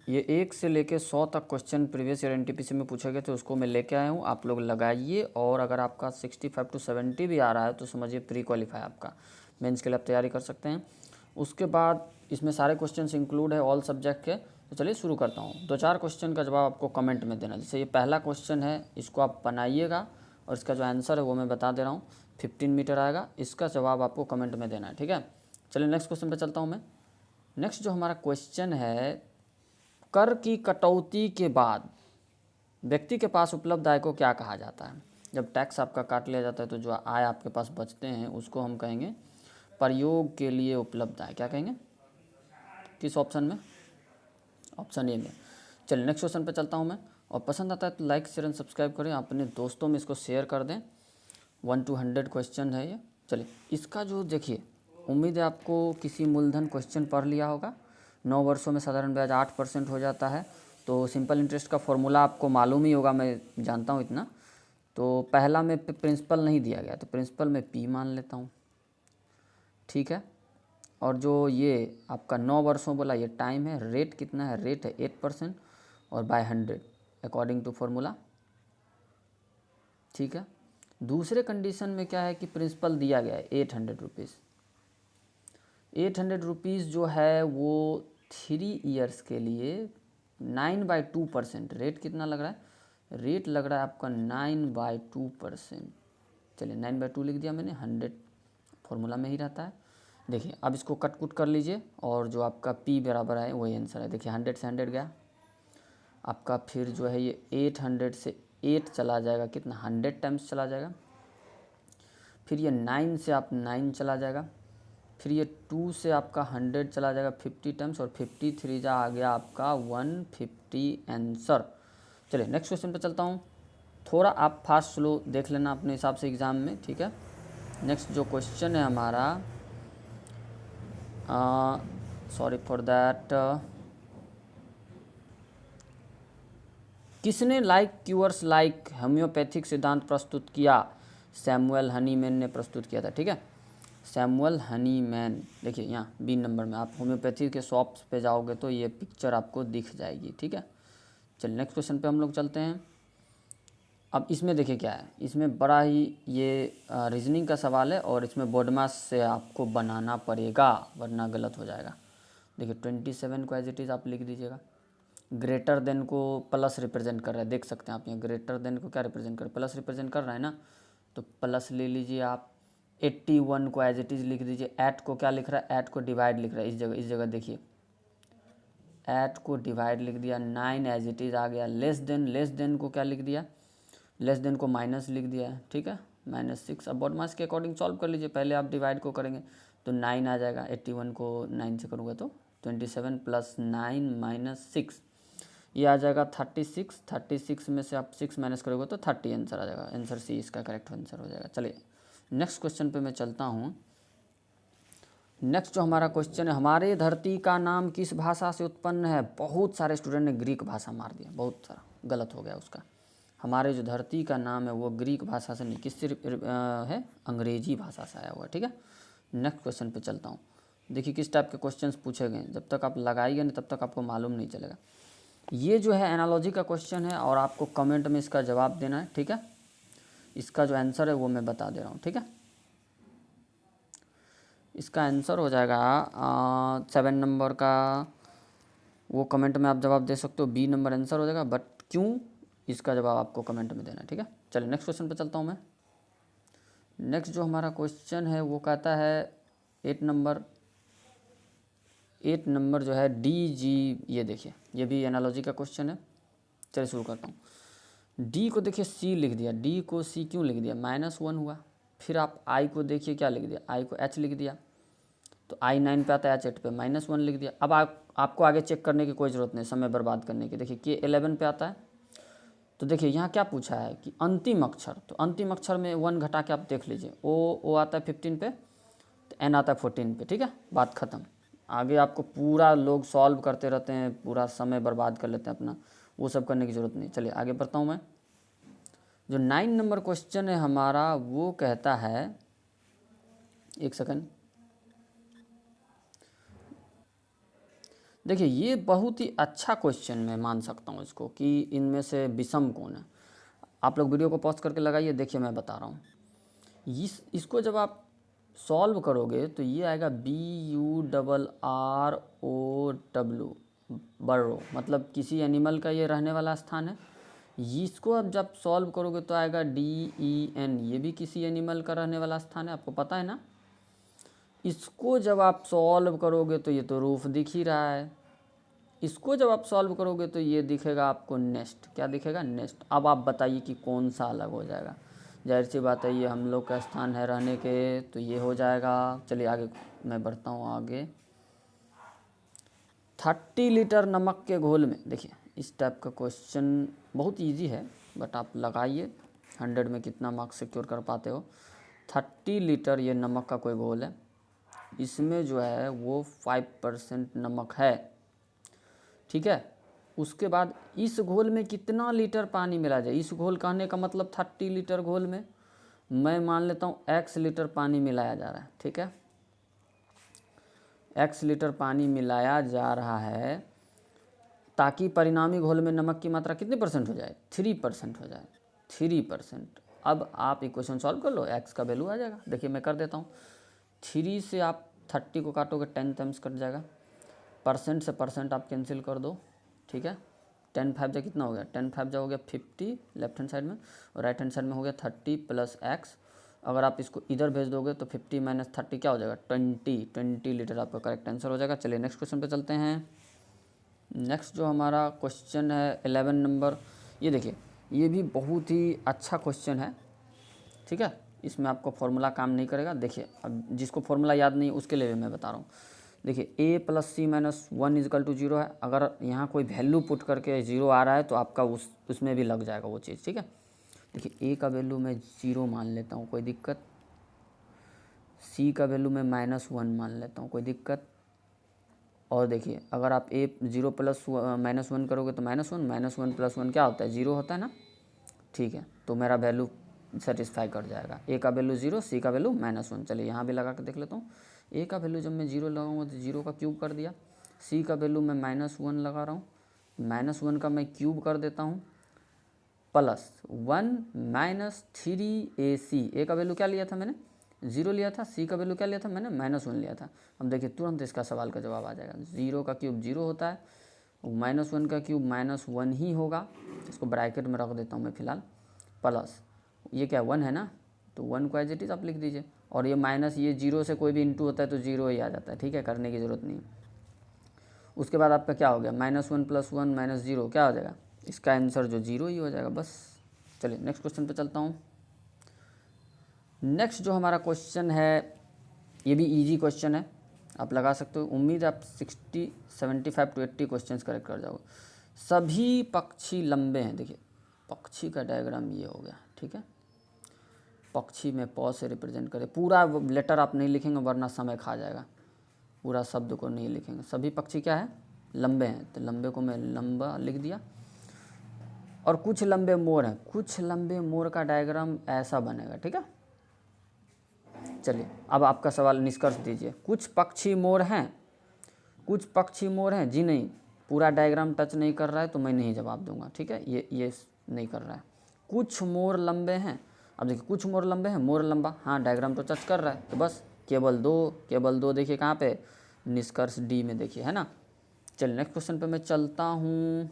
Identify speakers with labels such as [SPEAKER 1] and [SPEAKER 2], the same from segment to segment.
[SPEAKER 1] ये 1 से लेके 100 तक क्वेश्चन प्रीवियस ईयर एनटीपीसी में पूछे गए थे, उसको मैं लेके आया हूँ। आप लोग लगाइए, और अगर आपका 65 to 70 भी आ रहा है तो समझिए प्री क्वालिफाई आपका, मेंस के लिए आप तैयारी कर सकते हैं। उसके बाद इसमें सारे क्वेश्चंस इंक्लूड है ऑल सब्जेक्ट के। तो चलिए शुरू करता हूँ। 2-4 क्वेश्चन का जवाब आपको कमेंट में देना। जैसे ये पहला क्वेश्चन है, इसको आप बनाइएगा और इसका जो आंसर है वो मैं बता दे रहा हूँ। 15 मीटर आएगा, इसका जवाब आपको कमेंट में देना है, ठीक है। चलिए नेक्स्ट क्वेश्चन पे चलता हूँ मैं। नेक्स्ट जो हमारा क्वेश्चन है, कर की कटौती के बाद व्यक्ति के पास उपलब्ध आय को क्या कहा जाता है। जब टैक्स आपका काट लिया जाता है तो जो आय आपके पास बचते हैं उसको हम कहेंगे प्रयोग के लिए उपलब्ध आय। क्या कहेंगे, किस ऑप्शन में? ऑप्शन ए में। चलिए नेक्स्ट क्वेश्चन पे चलता हूँ मैं। और पसंद आता है तो लाइक शेयर एंड सब्सक्राइब करें, अपने दोस्तों में इसको शेयर कर दें। 1 to 100 क्वेश्चन है ये। चलिए इसका जो देखिए, उम्मीद है आपको किसी मूलधन क्वेश्चन पढ़ लिया होगा। 9 वर्षों में साधारण ब्याज 8% हो जाता है। तो सिंपल इंटरेस्ट का फॉर्मूला आपको मालूम ही होगा, मैं जानता हूँ इतना। तो पहला में प्रिंसिपल नहीं दिया गया, तो प्रिंसिपल में पी मान लेता हूँ, ठीक है। और जो ये आपका 9 वर्षों बोला, ये टाइम है। रेट कितना है? रेट है 8% और बाय 100 अकॉर्डिंग टू फॉर्मूला, ठीक है। दूसरे कंडीशन में क्या है कि प्रिंसिपल दिया गया है 800 रुपीज़। 800 रुपीज़ जो है वो 3 ईयर्स के लिए 9/2%। रेट कितना लग रहा है? रेट लग रहा है आपका 9/2%। चलिए 9/2 लिख दिया मैंने, 100 फॉर्मूला में ही रहता है। देखिए अब इसको कट कुट कर लीजिए, और जो आपका P बराबर है वही आंसर है। देखिए 100 से 100 गया आपका, फिर जो है ये 800 से 8 चला जाएगा, कितना 100 टाइम्स चला जाएगा। फिर ये 9 से आप 9 चला जाएगा। फिर ये 2 से आपका 100 चला जाएगा 50 टाइम्स, और 53 जा आ गया आपका 150 आंसर। चलिए नेक्स्ट क्वेश्चन पे चलता हूँ। थोड़ा आप फास्ट स्लो देख लेना अपने हिसाब से एग्ज़ाम में, ठीक है। नेक्स्ट जो क्वेश्चन है हमारा, सॉरी फॉर दैट, किसने लाइक क्यूअर्स लाइक होम्योपैथिक सिद्धांत प्रस्तुत किया? सैमुअल हनीमैन ने प्रस्तुत किया था, ठीक है। सैमुअल हनीमैन, देखिए यहाँ बी नंबर में। आप होम्योपैथी के शॉप्स पे जाओगे तो ये पिक्चर आपको दिख जाएगी, ठीक है। चलिए नेक्स्ट क्वेश्चन पे हम लोग चलते हैं। अब इसमें देखिए क्या है, इसमें बड़ा ही ये रीजनिंग का सवाल है, और इसमें बोर्ड मास से आपको बनाना पड़ेगा वरना गलत हो जाएगा। देखिए 27 को एज इट इज़ आप लिख दीजिएगा। ग्रेटर देन को प्लस रिप्रेजेंट कर रहा है, देख सकते हैं आप यहाँ। ग्रेटर देन को क्या रिप्रेजेंट कर रहा है? प्लस रिप्रेजेंट कर रहा है ना, तो प्लस ले लीजिए आप। 81 को एज इट इज़ लिख दीजिए। ऐट को क्या लिख रहा है? ऐट को डिवाइड लिख रहा है। इस जगह देखिए, ऐट को डिवाइड लिख दिया। 9 एज इट इज़ आ गया। लेस देन को क्या लिख दिया? लेस देन को माइनस लिख दिया है, ठीक है, -6। अब बॉड मास के अकॉर्डिंग सॉल्व कर लीजिए। पहले आप डिवाइड को करेंगे तो 9 आ जाएगा। 81 को 9 से करूँगा तो 27 + 9 - 6, ये आ जाएगा 36। 36 में से आप 6 माइनस करोगे तो 30 आंसर आ जाएगा। आंसर सी इसका करेक्ट आंसर हो जाएगा। चलिए नेक्स्ट क्वेश्चन पे मैं चलता हूँ। नेक्स्ट जो हमारा क्वेश्चन है, हमारे धरती का नाम किस भाषा से उत्पन्न है? बहुत सारे स्टूडेंट ने ग्रीक भाषा मार दिया, बहुत सारा गलत हो गया उसका। हमारे जो धरती का नाम है वो ग्रीक भाषा से नहीं, किससे है? अंग्रेजी भाषा से आया हुआ, ठीक है। नेक्स्ट क्वेश्चन पे चलता हूँ। देखिए किस टाइप के क्वेश्चंस पूछे गए, जब तक आप लगाइए नहीं तब तक आपको मालूम नहीं चलेगा। ये जो है एनालॉजी का क्वेश्चन है, और आपको कमेंट में इसका जवाब देना है, ठीक है। इसका जो आंसर है वो मैं बता दे रहा हूँ, ठीक है। इसका आंसर हो जाएगा 7 नंबर का, वो कमेंट में आप जवाब दे सकते हो। बी नंबर आंसर हो जाएगा, बट क्यों, इसका जवाब आपको कमेंट में देना है, ठीक है। चलिए नेक्स्ट क्वेश्चन पे चलता हूँ मैं। नेक्स्ट जो हमारा क्वेश्चन है वो कहता है 8 नंबर जो है डी जी, ये देखिए ये भी एनालॉजी का क्वेश्चन है। चलिए शुरू करता हूँ। डी को देखिए सी लिख दिया। डी को सी क्यों लिख दिया? -1 हुआ। फिर आप आई को देखिए क्या लिख दिया? आई को एच लिख दिया। तो आई 9 पे आता है, एच 8 पे, -1 लिख दिया। अब आपको आगे चेक करने की कोई ज़रूरत नहीं, समय बर्बाद करने की। देखिए के 11 पे आता है। तो देखिए यहाँ क्या पूछा है कि अंतिम अक्षर, तो अंतिम अक्षर में 1 घटा के आप देख लीजिए। ओ आता है 15 पे, तो एन आता है 14 पे, ठीक है, बात ख़त्म। आगे आपको पूरा लोग सॉल्व करते रहते हैं, पूरा समय बर्बाद कर लेते हैं अपना, वो सब करने की ज़रूरत नहीं। चलिए आगे बढ़ता हूँ मैं। जो 9 नंबर क्वेश्चन है हमारा वो कहता है, एक सेकंड, देखिए ये बहुत ही अच्छा क्वेश्चन मैं मान सकता हूँ इसको कि इनमें से विषम कौन है। आप लोग वीडियो को पॉज करके लगाइए, देखिए मैं बता रहा हूँ। इसको जब आप सॉल्व करोगे तो ये आएगा BURROW, बर्रो, मतलब किसी एनिमल का ये रहने वाला स्थान है। इसको अब जब सॉल्व करोगे तो आएगा DEN, ये भी किसी एनिमल का रहने वाला स्थान है, आपको पता है ना। इसको जब आप सॉल्व करोगे तो ये तो रूफ दिख ही रहा है। इसको जब आप सॉल्व करोगे तो ये दिखेगा आपको नेस्ट, क्या दिखेगा, नेस्ट। अब आप बताइए कि कौन सा अलग हो जाएगा। जाहिर सी बात है ये हम लोग का स्थान है रहने के, तो ये हो जाएगा। चलिए आगे मैं बढ़ता हूँ आगे। 30 लीटर नमक के घोल में, देखिए इस टाइप का क्वेश्चन बहुत इजी है, बट आप लगाइए 100 में कितना मार्क्स सिक्योर कर पाते हो। 30 लीटर ये नमक का कोई घोल है, इसमें जो है वो 5% नमक है, ठीक है। उसके बाद इस घोल में कितना लीटर पानी मिला जाए। इस घोल कहने का मतलब 30 लीटर घोल में मैं मान लेता हूँ X लीटर पानी मिलाया जा रहा है, ठीक है। X लीटर पानी मिलाया जा रहा है ताकि परिणामी घोल में नमक की मात्रा कितने % हो जाए, 3% हो जाए, 3%। अब आप इक्वेशन सॉल्व कर लो, X का वैल्यू आ जाएगा। देखिए मैं कर देता हूँ। 3 से आप 30 को काटोगे 10 टाइम्स कट जाएगा, परसेंट से परसेंट आप कैंसिल कर दो, ठीक है। 10 5 जा कितना हो गया, 10 5 जा हो गया 50 लेफ्ट हैंड साइड में, और राइट हैंड साइड में हो गया 30 + X। अगर आप इसको इधर भेज दोगे तो 50 - 30 क्या हो जाएगा, 20 लीटर आपका करेक्ट आंसर हो जाएगा। चलिए नेक्स्ट क्वेश्चन पे चलते हैं। नेक्स्ट जो हमारा क्वेश्चन है 11 नंबर, ये देखिए ये भी बहुत ही अच्छा क्वेश्चन है, ठीक है। इसमें आपको फॉर्मूला काम नहीं करेगा। देखिए अब जिसको फॉर्मूला याद नहीं उसके लिए भी मैं बता रहा हूँ। देखिए A + C - 1 = 0 है। अगर यहाँ कोई वैल्यू पुट करके 0 आ रहा है तो आपका उसमें भी लग जाएगा वो चीज़, ठीक है। देखिए A का वैल्यू मैं 0 मान लेता हूँ, कोई दिक्कत। C का वैल्यू मैं -1 मान लेता हूँ, कोई दिक्कत। और देखिए अगर आप 0 + -1 करोगे तो -1 - 1 + 1 क्या होता है, 0 होता है ना, ठीक है। तो मेरा वैल्यू सेटिस्फाई कर जाएगा। A का वैल्यू 0, C का वैल्यू -1। चलिए यहाँ भी लगा के देख लेता हूँ। A का वैल्यू जब मैं 0 लगाऊंगा तो 0 का क्यूब कर दिया। C का वैल्यू मैं -1 लगा रहा हूँ, -1 का मैं क्यूब कर देता हूँ, +1 - 3AC। A का वैल्यू क्या लिया था मैंने, 0 लिया था। C का वैल्यू क्या लिया था मैंने, -1 लिया था। अब देखिए तुरंत इसका सवाल का जवाब आ जाएगा। 0 का क्यूब 0 होता है, -1 का क्यूब -1 ही होगा। इसको ब्रैकेट में रख देता हूँ मैं फ़िलहाल, प्लस ये क्या 1 है ना, तो 1 को एज इट इज़ आप लिख दीजिए। और ये माइनस, ये 0 से कोई भी इंटू होता है तो 0 ही आ जाता है, ठीक है, करने की ज़रूरत नहीं। उसके बाद आपका क्या हो गया, -1 + 1 - 0 क्या हो जाएगा, इसका आंसर जो 0 ही हो जाएगा, बस। चलिए नेक्स्ट क्वेश्चन पे चलता हूँ। नेक्स्ट जो हमारा क्वेश्चन है ये भी इजी क्वेश्चन है, आप लगा सकते हो। उम्मीद है आप 60 75 to 80 क्वेश्चन करेक्ट कर जाओगे। सभी पक्षी लंबे हैं। देखिए पक्षी का डायग्राम ये हो गया, ठीक है। पक्षी में प से रिप्रेजेंट करें, पूरा लेटर आप नहीं लिखेंगे वरना समय खा जाएगा, पूरा शब्द को नहीं लिखेंगे। सभी पक्षी क्या है, लंबे हैं, तो लंबे को मैं लंबा लिख दिया। और कुछ लंबे मोर हैं, कुछ लंबे मोर का डायग्राम ऐसा बनेगा, ठीक है। चलिए अब आपका सवाल निष्कर्ष दीजिए। कुछ पक्षी मोर हैं, कुछ पक्षी मोर हैं जी, नहीं, पूरा डायग्राम टच नहीं कर रहा है तो मैं नहीं जवाब दूंगा, ठीक है। ये नहीं कर रहा है। कुछ मोर लंबे हैं, अब देखिए कुछ मोर लंबे हैं, मोर लंबा, हाँ डायग्राम तो टच कर रहा है, तो बस केवल दो देखिए कहाँ पे, निष्कर्ष डी में देखिए, है ना। चलिए नेक्स्ट क्वेश्चन पे मैं चलता हूँ।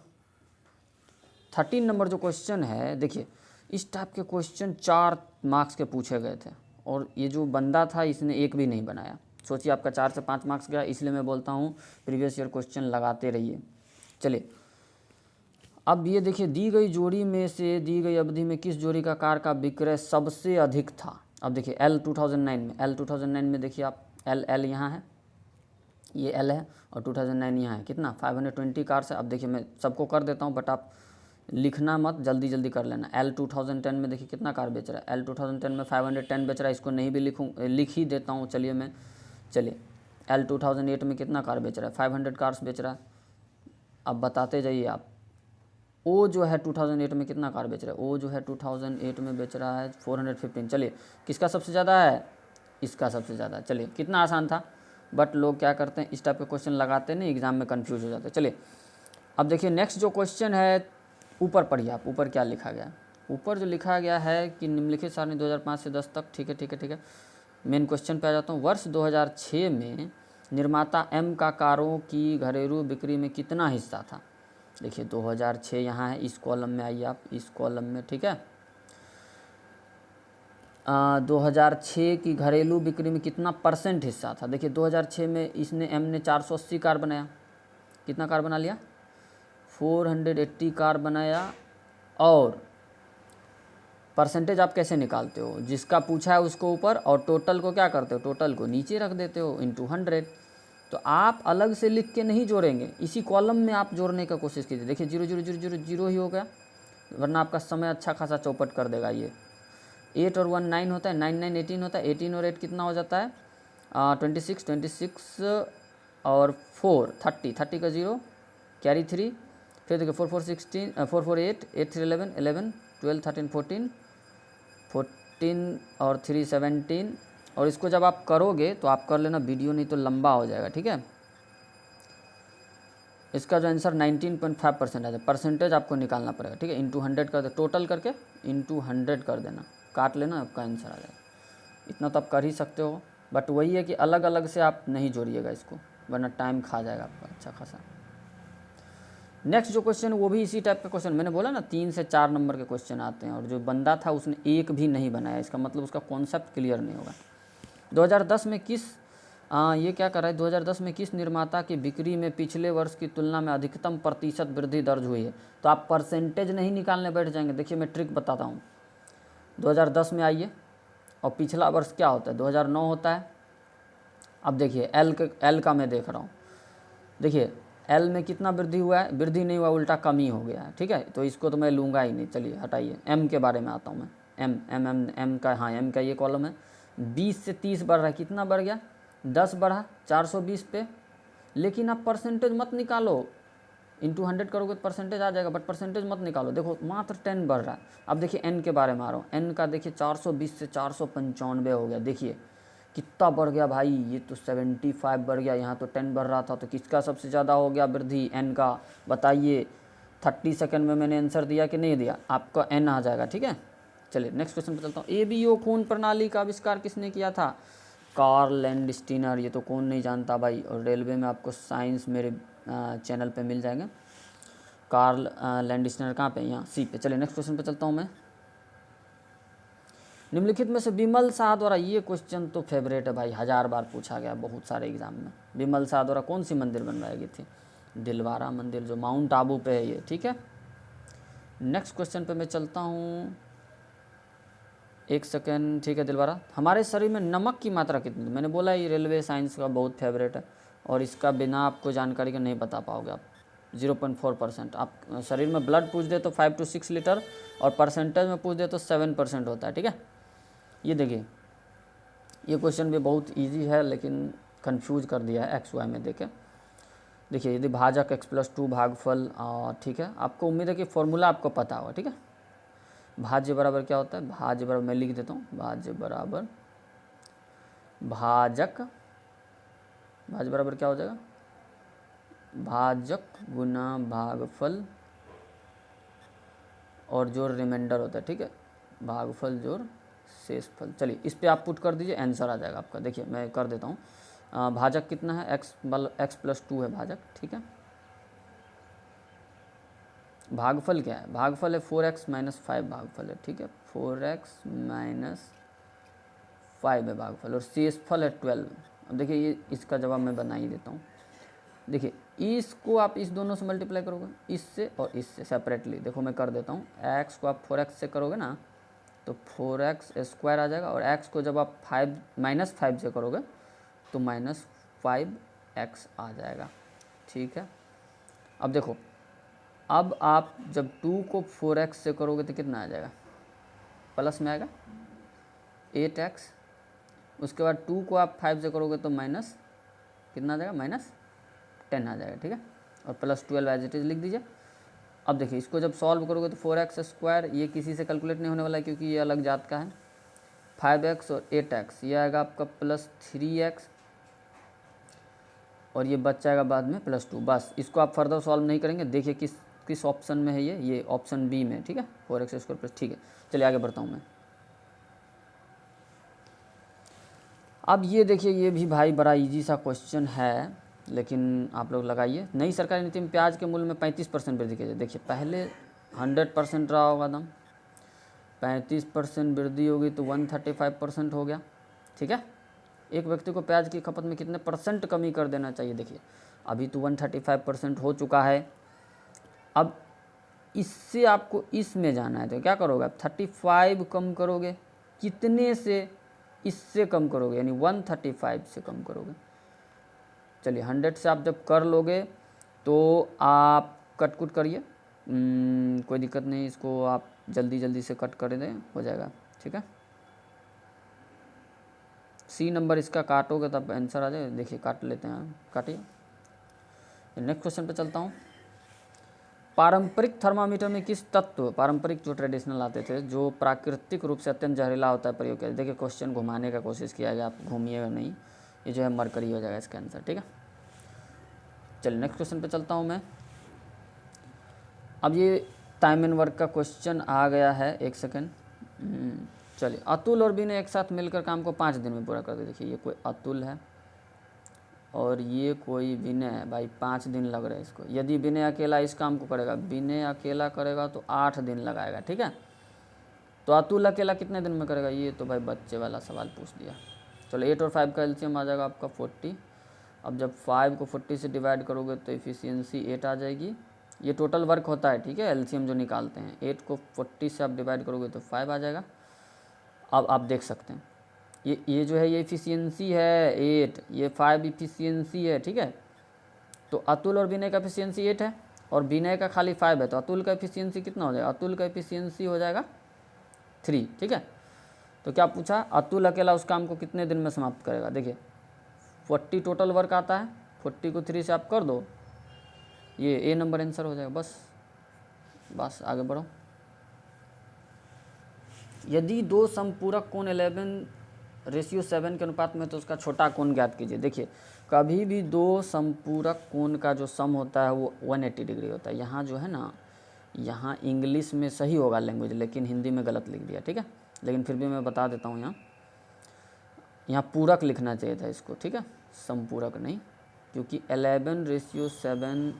[SPEAKER 1] 13 नंबर जो क्वेश्चन है, देखिए इस टाइप के क्वेश्चन 4 मार्क्स के पूछे गए थे, और ये जो बंदा था इसने एक भी नहीं बनाया। सोचिए आपका 4 से 5 मार्क्स गया, इसलिए मैं बोलता हूँ प्रीवियस ईयर क्वेश्चन लगाते रहिए। चलिए अब ये देखिए, दी गई जोड़ी में से दी गई अवधि में किस जोड़ी का कार का विक्रय सबसे अधिक था। अब देखिए L 2009 में देखिए आप, L यहाँ है, ये L है, और 2009 यहाँ है, कितना 520 कार्स है। अब देखिए मैं सबको कर देता हूँ, बट आप लिखना मत, जल्दी जल्दी कर लेना। L 2010 में देखिए कितना कार बेच रहा है, L 2010 में 510 बेच रहा है, इसको नहीं भी लिख ही देता हूँ। चलिए मैं, चलिए L 2008 में कितना कार बेच रहा है, 500 कार्स बेच रहा है। अब बताते जाइए आप। O जो है 2008 में कितना कार बेच रहा है, O जो है 2008 में बेच रहा है 415। चलिए किसका सबसे ज़्यादा है, इसका सबसे ज़्यादा। चलिए कितना आसान था, बट लोग क्या करते हैं, इस टाइप के क्वेश्चन लगाते नहीं, एग्जाम में कन्फ्यूज हो जाते हैं। चलिए अब देखिए नेक्स्ट जो क्वेश्चन है, ऊपर पढ़िए आप, ऊपर क्या लिखा गया है। ऊपर जो लिखा गया है कि निम्नलिखित सारणी 2005 से 10 तक, ठीक है ठीक है ठीक है। मेन क्वेश्चन पे आ जाता हूँ। वर्ष 2006 में निर्माता एम का कारों की घरेलू बिक्री में कितना हिस्सा था। देखिए 2006 यहाँ है, इस कॉलम में आइए आप, इस कॉलम में, ठीक है। 2006 की घरेलू बिक्री में कितना परसेंट हिस्सा था। देखिए 2006 में इसने एम ने 480 कार बनाया, कितना कार बना लिया, 480 कार बनाया। और परसेंटेज आप कैसे निकालते हो, जिसका पूछा है उसको ऊपर और टोटल को क्या करते हो, टोटल को नीचे रख देते हो, इंटू 100। तो आप अलग से लिख के नहीं जोड़ेंगे, इसी कॉलम में आप जोड़ने का कोशिश कीजिए। देखिए 0 0 0 0 0 ही हो गया, वरना आपका समय अच्छा खासा चौपट कर देगा ये। 8 और 1 9 होता है, 9 9 18 होता है, 18 और 8 कितना हो जाता है, 26 26 और 4 30, 30 का 0 कैरी 3, फिर देखिए 4 4 16 4 4 8 8 3 11 11 12 13 14 14 और 3 17। और इसको जब आप करोगे तो आप कर लेना, वीडियो नहीं तो लंबा हो जाएगा, ठीक है। इसका जो आंसर 19.5% आ जाए, परसेंटेज आपको निकालना पड़ेगा, ठीक है। इंटू 100 कर दे, टोटल करके इंटू 100 कर देना, काट लेना, आपका आंसर आ जाएगा। इतना तो आप कर ही सकते हो, बट वही है कि अलग अलग से आप नहीं जोड़िएगा इसको, वरना टाइम खा जाएगा आपका अच्छा खासा। नेक्स्ट जो क्वेश्चन वो भी इसी टाइप का क्वेश्चन, मैंने बोला ना 3 से 4 नंबर के क्वेश्चन आते हैं, और जो बंदा था उसने एक भी नहीं बनाया, इसका मतलब उसका कॉन्सेप्ट क्लियर नहीं होगा। 2010 में किस ये क्या कर रहा है, 2010 में किस निर्माता की बिक्री में पिछले वर्ष की तुलना में अधिकतम प्रतिशत वृद्धि दर्ज हुई है। तो आप परसेंटेज नहीं निकालने बैठ जाएंगे। देखिए मैं ट्रिक बताता हूँ। 2010 में आइए, और पिछला वर्ष क्या होता है, 2009 होता है। अब देखिए एल का मैं देख रहा हूँ, देखिए एल में कितना वृद्धि हुआ है, वृद्धि नहीं हुआ, उल्टा कमी हो गया है, ठीक है। तो इसको तो मैं लूँगा ही नहीं, चलिए हटाइए। एम के बारे में आता हूँ मैं, एम एम एम एम का, हाँ एम का ये कॉलम है। 20 से 30 बढ़ रहा है, कितना बढ़ गया, 10 बढ़ा 420 पे। लेकिन आप परसेंटेज मत निकालो, इंटू 100 करोगे तो परसेंटेज आ जाएगा, बट परसेंटेज मत निकालो। देखो मात्र 10 बढ़ रहा है। अब देखिए एन के बारे में आ रहा हूँ, एन का देखिए 420 से 495 हो गया। देखिए कितना बढ़ गया भाई, ये तो 75 बढ़ गया, यहाँ तो 10 बढ़ रहा था। तो किसका सबसे ज़्यादा हो गया वृद्धि, एन का, बताइए। 30 सेकंड में मैंने आंसर दिया कि नहीं दिया, आपका एन आ जाएगा, ठीक है। चलिए नेक्स्ट क्वेश्चन पर चलता हूँ। एबीओ खून प्रणाली का आविष्कार किसने किया था, कार्ल लैंडस्टीनर। ये तो कौन नहीं जानता भाई, और रेलवे में आपको साइंस मेरे चैनल पे मिल जाएगा। कार्ल लैंडस्टीनर कहाँ पे, यहाँ सी पे। चलिए नेक्स्ट क्वेश्चन पे चलता हूँ मैं। निम्नलिखित में से विमल शाह द्वारा, ये क्वेश्चन तो फेवरेट है भाई, 1000 बार पूछा गया बहुत सारे एग्जाम में। विमल शाह द्वारा कौन सी मंदिर बनवाई गई थी, दिलवारा मंदिर, जो माउंट आबू पे है ये, ठीक है। नेक्स्ट क्वेश्चन पे मैं चलता हूँ, एक सेकेंड, ठीक है। दिलवारा, हमारे शरीर में नमक की मात्रा कितनी, मैंने बोला ये रेलवे साइंस का बहुत फेवरेट है, और इसका बिना आपको जानकारी के नहीं बता पाओगे आप। 0.4%। आप शरीर में ब्लड पूछ दे तो 5 to 6 लीटर, और परसेंटेज में पूछ दे तो 7% होता है, ठीक है। ये देखिए ये क्वेश्चन भी बहुत इजी है, लेकिन कंफ्यूज कर दिया है एक्स वाई में देखे। देखिए यदि भाजक x+2 भागफल, ठीक है, आपको उम्मीद है कि फॉर्मूला आपको पता होगा, ठीक है। भाज्य बराबर क्या होता है, भाज्य बराबर, मैं लिख देता हूँ, भाज्य बराबर भाजक, भाज्य बराबर क्या हो जाएगा, भाजक गुना भागफल और जोड़ रिमाइंडर होता है, ठीक है, भागफल जोड़ शेषफल। चलिए इस पे आप पुट कर दीजिए, आंसर आ जाएगा आपका। देखिए मैं कर देता हूँ, भाजक कितना है, x+2 है भाजक, ठीक है। भागफल क्या है, भागफल है 4x - 5 भागफल है, ठीक है, 4x - 5 है भागफल, और शेषफल है 12। अब देखिए ये इसका जवाब मैं बना ही देता हूँ। देखिए इसको आप इस दोनों से मल्टीप्लाई करोगे, इससे और इससे सेपरेटली। देखो मैं कर देता हूँ, x को आप 4x से करोगे ना तो 4x² आ जाएगा, और x को जब आप -5 से करोगे तो -5x आ जाएगा, ठीक है। अब देखो, अब आप जब 2 को 4x से करोगे तो कितना आ जाएगा, प्लस में आएगा 8x। उसके बाद 2 को आप 5 से करोगे तो माइनस कितना आ जाएगा, -10 आ जाएगा, ठीक है। और +12 एज इट इज़ लिख दीजिए। अब देखिए इसको जब सॉल्व करोगे तो 4x², ये किसी से कैलकुलेट नहीं होने वाला है क्योंकि ये अलग जात का है। 5x और 8x, ये आएगा आपका +3x, और ये बच जाएगा बाद में +2। बस इसको आप फर्दर सॉल्व नहीं करेंगे। देखिए किस ऑप्शन में है ये ऑप्शन बी में, ठीक है, 4x² ठीक है। चलिए आगे बढ़ता हूँ मैं। अब ये देखिए, ये भी भाई बड़ा इजी सा क्वेश्चन है, लेकिन आप लोग लगाइए। नई सरकारी नीति में प्याज के मूल्य में 35% वृद्धि की जाए। देखिए पहले 100% रहा होगा दाम, 35% वृद्धि होगी तो 135% हो गया, ठीक है। एक व्यक्ति को प्याज की खपत में कितने % कमी कर देना चाहिए। देखिए अभी तो 135% हो चुका है। अब इससे आपको इसमें जाना है तो क्या करोगे आप, 35 कम करोगे, कितने से, इससे कम करोगे, यानी 135 से कम करोगे। चलिए 100 से आप जब कर लोगे तो आप कट करिए, कोई दिक्कत नहीं, इसको आप जल्दी से कट कर दें, हो जाएगा, ठीक है। सी नंबर इसका काटोगे तब आंसर आ जाए। देखिए काट लेते हैं, काटिए। नेक्स्ट क्वेश्चन पे चलता हूँ। पारंपरिक थर्मामीटर में किस तत्व, पारंपरिक जो ट्रेडिशनल आते थे, जो प्राकृतिक रूप से अत्यंत जहरीला होता है, प्रयोग किया। देखिए क्वेश्चन घुमाने का कोशिश किया गया, आप घूमिएगा नहीं, ये जो है मरकरी हो जाएगा इसका आंसर, ठीक है। चलिए नेक्स्ट क्वेश्चन पे चलता हूँ मैं। अब ये टाइम एंड वर्क का क्वेश्चन आ गया है, एक सेकेंड। चलिए, अतुल और विनय एक साथ मिलकर काम को 5 दिन में पूरा कर दे। देखिए ये कोई अतुल है और ये कोई विनय है, भाई 5 दिन लग रहे हैं इसको। यदि विनय अकेला इस काम को करेगा, विनय अकेला करेगा तो 8 दिन लगाएगा, ठीक है। तो अतुल अकेला कितने दिन में करेगा, ये तो भाई बच्चे वाला सवाल पूछ दिया। चलो 8 और 5 का एलसीएम आ जाएगा आपका 40। अब जब 5 को 40 से डिवाइड करोगे तो एफिशिएंसी 8 आ जाएगी। ये टोटल वर्क होता है, ठीक है, एलसीएम जो निकालते हैं। 8 को 40 से आप डिवाइड करोगे तो 5 आ जाएगा। अब आप देख सकते हैं ये जो है ये एफिशिएंसी है 8, ये 5 एफिशिएंसी है, ठीक है। तो अतुल और विनय का एफिशिएंसी 8 है और विनय का खाली 5 है, तो अतुल का एफिशिएंसी कितना हो जाएगा, अतुल का एफिशिएंसी हो जाएगा 3, ठीक है। तो क्या पूछा, अतुल अकेला उस काम को कितने दिन में समाप्त करेगा। देखिए 40 टोटल वर्क आता है, 40 को 3 से आप कर दो, ये ए नंबर आंसर हो जाएगा। बस आगे बढ़ो। यदि दो समपूरक कोण 11:7 के अनुपात में, तो उसका छोटा कोण ज्ञात कीजिए। देखिए कभी भी दो समपूरक कोण का जो सम होता है वो 180 डिग्री होता है। यहाँ जो है ना, यहाँ इंग्लिश में सही होगा लैंग्वेज, लेकिन हिंदी में गलत लिख दिया, ठीक है। लेकिन फिर भी मैं बता देता हूँ, यहाँ पूरक लिखना चाहिए था इसको, ठीक है, समपूरक नहीं, क्योंकि 11:7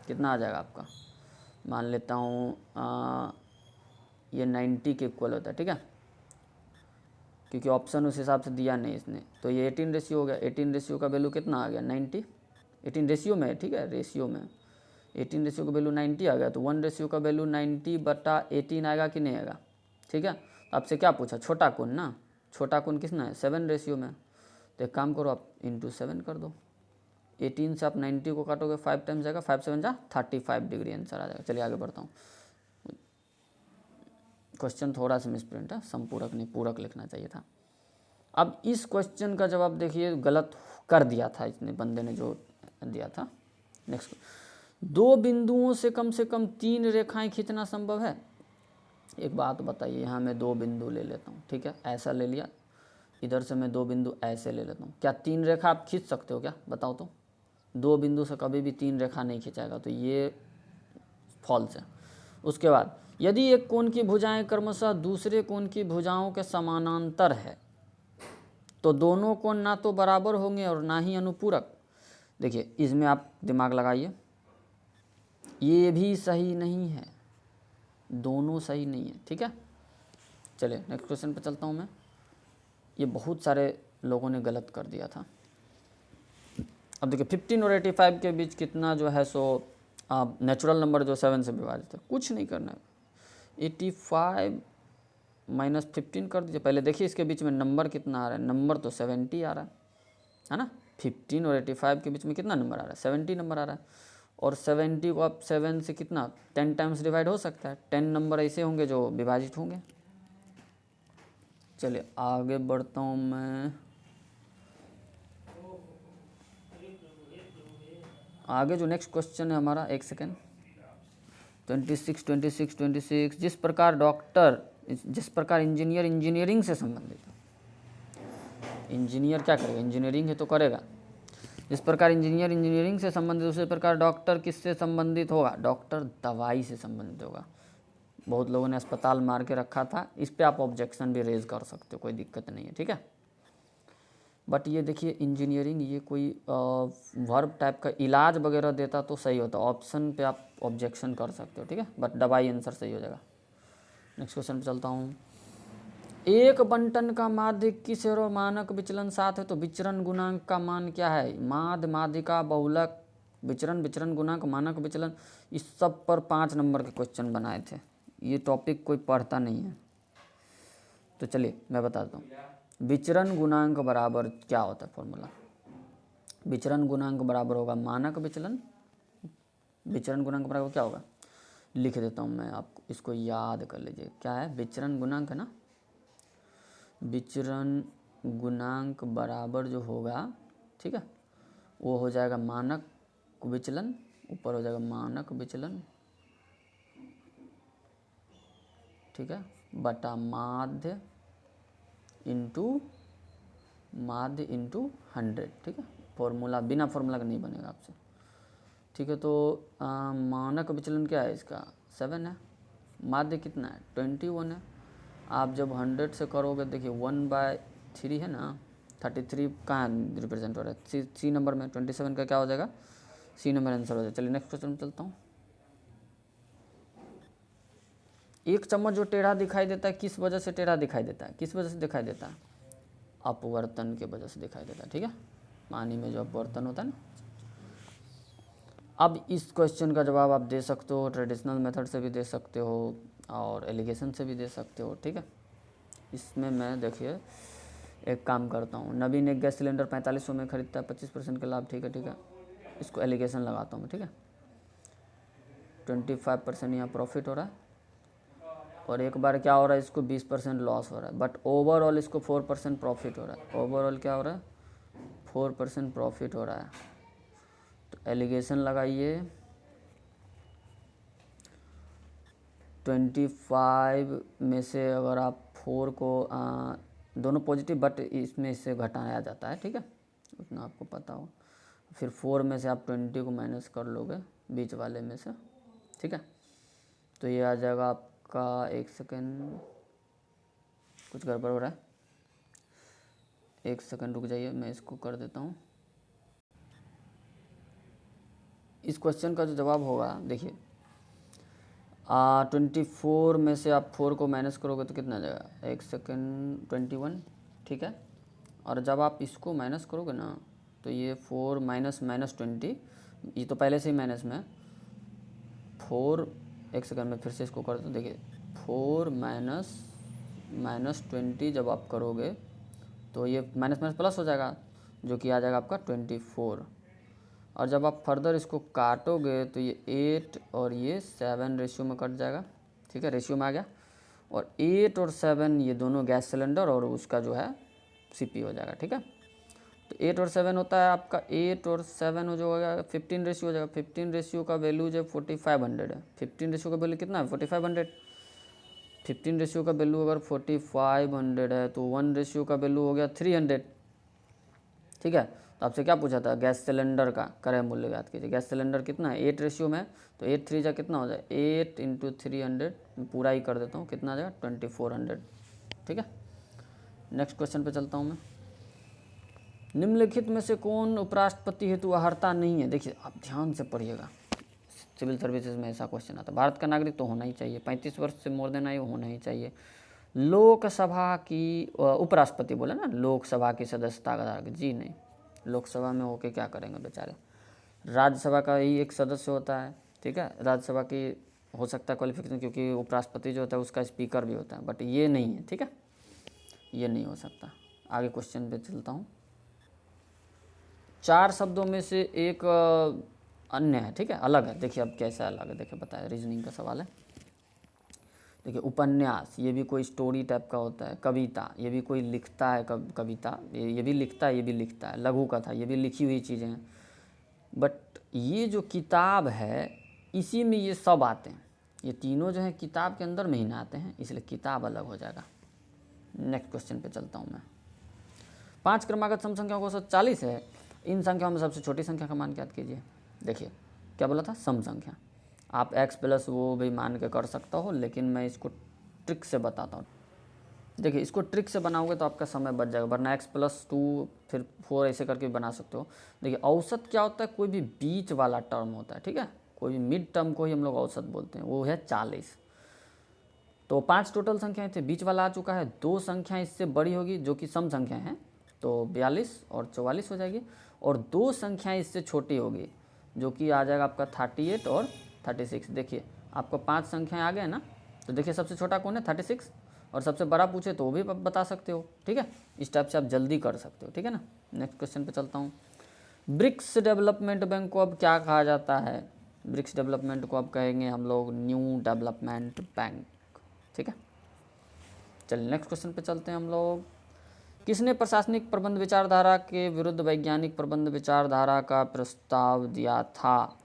[SPEAKER 1] कितना आ जाएगा आपका, मान लेता हूँ ये 90 के इक्वल होता है, ठीक है, क्योंकि ऑप्शन उस हिसाब से दिया नहीं इसने। तो ये 18 रेशियो हो गया। 18 रेशियो का वैल्यू कितना आ गया, 90। 18 रेशियो में है, ठीक है, रेशियो में 18 रेशियो का वैल्यू 90 आ गया। तो 1 रेशियो का वैल्यू 90/18 आएगा कि नहीं आएगा, ठीक है। आपसे क्या पूछा, छोटा कोण ना, छोटा कोण कितना है, 7 रेशियो में। तो एक काम करो, आप इंटू 7 कर दो। 18 से आप 90 को काटोगे, 5 टाइम्स जाएगा, 5 7 जा 35 डिग्री आंसर आ जाएगा। चलिए आगे बढ़ता हूँ। क्वेश्चन थोड़ा सा मिसप्रिंट है, संपूरक नहीं पूरक लिखना चाहिए था। अब इस क्वेश्चन का जवाब देखिए गलत कर दिया था इसने, बंदे ने जो दिया था। नेक्स्ट, 2 बिंदुओं से कम 3 रेखाएं खींचना संभव है। एक बात बताइए, यहाँ मैं 2 बिंदु ले लेता हूँ, ठीक है, ऐसा ले लिया, इधर से मैं 2 बिंदु ऐसे ले लेता हूँ। क्या 3 रेखा आप खींच सकते हो क्या, बताओ तो। 2 बिंदु से कभी भी 3 रेखा नहीं खींचाएगा, तो ये फॉल्स है। उसके बाद, यदि एक कोण की भुजाएं क्रमशः दूसरे कोण की भुजाओं के समानांतर है, तो दोनों कोण ना तो बराबर होंगे और ना ही अनुपूरक। देखिए इसमें आप दिमाग लगाइए, ये भी सही नहीं है, दोनों सही नहीं है, ठीक है। चलिए नेक्स्ट क्वेश्चन पे चलता हूँ मैं। ये बहुत सारे लोगों ने गलत कर दिया था। अब देखिए 15 और 85 के बीच कितना जो है सो नेचुरल नंबर जो 7 से विभाजित है, कुछ नहीं करना है। 85 - 15 कर दीजिए। पहले देखिए इसके बीच में नंबर कितना आ रहा है, नंबर तो 70 आ रहा है ना। 15 और 85 के बीच में कितना नंबर आ रहा है, 70 नंबर आ रहा है। और 70 को आप 7 से कितना 10 टाइम्स डिवाइड हो सकता है। 10 नंबर ऐसे होंगे जो विभाजित होंगे। चलिए आगे बढ़ता हूँ मैं। आगे जो नेक्स्ट क्वेश्चन है हमारा, एक सेकेंड, 26 जिस प्रकार इंजीनियर इंजीनियरिंग से संबंधित है। इंजीनियर क्या करेगा, इंजीनियरिंग है तो करेगा। जिस प्रकार इंजीनियर इंजीनियरिंग से संबंधित, उसी प्रकार डॉक्टर किससे संबंधित होगा? डॉक्टर दवाई से संबंधित होगा। बहुत लोगों ने अस्पताल मार के रखा था, इस पे आप ऑब्जेक्शन भी रेज कर सकते हो, कोई दिक्कत नहीं है, ठीक है। बट ये देखिए इंजीनियरिंग ये कोई वर्ब टाइप का इलाज वगैरह देता तो सही होता, ऑप्शन पे आप ऑब्जेक्शन कर सकते हो, ठीक है। बट दवाई आंसर सही हो जाएगा। नेक्स्ट क्वेश्चन पे चलता हूँ। एक बंटन का माध्य किस और मानक विचलन 7 है, तो विचरण गुणांक का मान क्या है? माध्य, माध्यिका, बहुलक, विचरण, विचरण गुणांक, मानक विचलन, इस सब पर 5 नंबर के क्वेश्चन बनाए थे। ये टॉपिक कोई पढ़ता नहीं है, तो चलिए मैं बताता हूँ। विचरण गुणांक बराबर क्या होता है फॉर्मूला? विचरण गुणांक बराबर होगा मानक विचलन। विचरण गुणांक बराबर क्या होगा? लिख देता हूँ मैं आपको, इसको याद कर लीजिए। क्या है? विचरण गुणांक है ना। विचरण गुणांक बराबर जो होगा, ठीक है, वो हो जाएगा मानक विचलन, ऊपर हो जाएगा मानक विचलन, ठीक है, बटा माध्य इंटू 100, ठीक है। फॉर्मूला बिना फॉर्मूला का नहीं बनेगा आपसे, ठीक है। तो मानक विचलन क्या है इसका? 7 है। माध्य कितना है? 21 है। आप जब 100 से करोगे, देखिए 1/3 है ना, 33 कहाँ रिप्रेजेंट हो रहा है? सी नंबर में 27 का क्या हो जाएगा? सी नंबर आंसर हो जाएगा। चलिए नेक्स्ट क्वेश्चन में चलता हूँ। एक चम्मच जो टेढ़ा दिखाई देता है, किस वजह से टेढ़ा दिखाई देता है? किस वजह से दिखाई देता है? अपवर्तन के वजह से दिखाई देता है, ठीक है। पानी में जो अपवर्तन होता है ना। अब इस क्वेश्चन का जवाब आप दे सकते हो ट्रेडिशनल मेथड से भी दे सकते हो और एलिगेशन से भी दे सकते हो, ठीक है। इसमें मैं देखिए एक काम करता हूँ। नवीन एक गैस सिलेंडर 4500 में खरीदता है, 25% का लाभ, ठीक है, ठीक है। इसको एलिगेशन लगाता हूँ मैं, ठीक है। 25% यहाँ प्रॉफिट हो रहा है और एक बार क्या हो रहा है, इसको 20% लॉस हो रहा है, बट ओवरऑल इसको 4% प्रॉफिट हो रहा है। ओवरऑल क्या हो रहा है? 4% प्रॉफिट हो रहा है। तो एलिगेशन लगाइए, 25 में से अगर आप 4 को दोनों पॉजिटिव, बट इसमें इससे घटाया जाता है, ठीक है, उतना आपको पता हो। फिर 4 में से आप 20 को माइनस कर लोगे बीच वाले में से, ठीक है। तो ये आ जाएगा आपका, एक सेकेंड, कुछ गड़बड़ हो रहा है, एक सेकंड रुक जाइए, मैं इसको कर देता हूँ। इस क्वेश्चन का जो जवाब होगा, देखिए 24 में से आप 4 को माइनस करोगे तो कितना आ जाएगा? एक सेकंड, 21, ठीक है। और जब आप इसको माइनस करोगे ना, तो ये 4 माइनस 20, ये तो पहले से ही माइनस में 4, एक सेकंड में फिर से इसको कर दो। देखिए 4 माइनस 20 जब आप करोगे तो ये माइनस माइनस प्लस हो जाएगा, जो कि आ जाएगा आपका 24। और जब आप फर्दर इसको काटोगे तो ये 8 और ये 7 रेशियो में कट जाएगा, ठीक है, रेशियो में आ गया। और 8 और 7 ये दोनों गैस सिलेंडर और उसका जो है सीपी हो जाएगा, ठीक है। तो 8 और 7 होता है आपका, 8 और 7 हो जाएगा 15 रेशियो हो जाएगा। 15 रेशियो का वैल्यू जो 4500 है। 15 रेशियो का वैल्यू कितना है? 4500। 15 रेशियो का वैल्यू अगर 4500 है तो 1 रेशियो का वैल्यू हो गया 300, ठीक है। तो आपसे क्या पूछा था? गैस सिलेंडर का क्रय मूल्य याद कीजिए। गैस सिलेंडर कितना है? 8 रेशियो में, तो 8 3 जा कितना हो जाए? 8 × 300, पूरा ही कर देता हूँ, कितना आ जाएगा? 2400, ठीक है। नेक्स्ट क्वेश्चन पे चलता हूँ मैं। निम्नलिखित में से कौन उपराष्ट्रपति हेतु अर्हता नहीं है? देखिए आप ध्यान से पढ़िएगा, सिविल सर्विसेज में ऐसा क्वेश्चन आता है। भारत का नागरिक तो होना ही चाहिए, 35 वर्ष से मोर देन आयु होना ही चाहिए। लोकसभा की उपराष्ट्रपति बोले ना, लोकसभा की सदस्यता का, जी नहीं, लोकसभा में होके क्या करेंगे बेचारे। राज्यसभा का ही एक सदस्य होता है, ठीक है, राज्यसभा की हो सकता है क्वालिफिकेशन, क्योंकि उपराष्ट्रपति जो होता है उसका स्पीकर भी होता है, बट ये नहीं है, ठीक है, ये नहीं हो सकता। आगे क्वेश्चन पे चलता हूँ। 4 शब्दों में से एक अन्य है, ठीक है, अलग है। देखिए अब कैसा अलग है, देखिए बताए, रीजनिंग का सवाल है। देखिए उपन्यास, ये भी कोई स्टोरी टाइप का होता है। कविता, ये भी कोई लिखता है, कविता, ये भी लिखता है, ये भी लिखता है। लघु कथा, ये भी लिखी हुई चीज़ें हैं। बट ये जो किताब है, इसी में ये सब आते हैं। ये तीनों जो है किताब के अंदर में ही ना आते हैं, इसलिए किताब अलग हो जाएगा। नेक्स्ट क्वेश्चन पे चलता हूँ मैं। 5 क्रमागत सम संख्याओं का औसत 40 है। इन संख्याओं में सबसे छोटी संख्या का मान ज्ञात कीजिए। देखिए क्या बोला था, सम संख्या। आप x प्लस वो भी मान के कर सकता हो, लेकिन मैं इसको ट्रिक से बताता हूँ। देखिए इसको ट्रिक से बनाओगे तो आपका समय बच जाएगा, वरना x प्लस 2 फिर 4 ऐसे करके बना सकते हो। देखिए औसत क्या होता है, कोई भी बीच वाला टर्म होता है, ठीक है, कोई भी मिड टर्म को ही हम लोग औसत बोलते हैं, वो है 40। तो 5 टोटल संख्याएं थे, बीच वाला आ चुका है, 2 संख्याएं इससे बड़ी होगी जो कि सम संख्याएं हैं, तो 42 और 44 हो जाएगी, और 2 संख्याएं इससे छोटी होगी जो कि आ जाएगा आपका 38 और 36। देखिए आपको 5 संख्याएं आ गए ना, तो देखिए सबसे छोटा कौन है 36, और सबसे बड़ा पूछे तो वो भी बता सकते हो, ठीक है। इस टाइप से आप जल्दी कर सकते हो, ठीक है ना। नेक्स्ट क्वेश्चन पे चलता हूँ। ब्रिक्स डेवलपमेंट बैंक को अब क्या कहा जाता है? ब्रिक्स डेवलपमेंट को अब कहेंगे हम लोग न्यू डेवलपमेंट बैंक, ठीक है। चलिए नेक्स्ट क्वेश्चन पे चलते हैं हम लोग। किसने प्रशासनिक प्रबंध विचारधारा के विरुद्ध वैज्ञानिक प्रबंध विचारधारा का प्रस्ताव दिया था?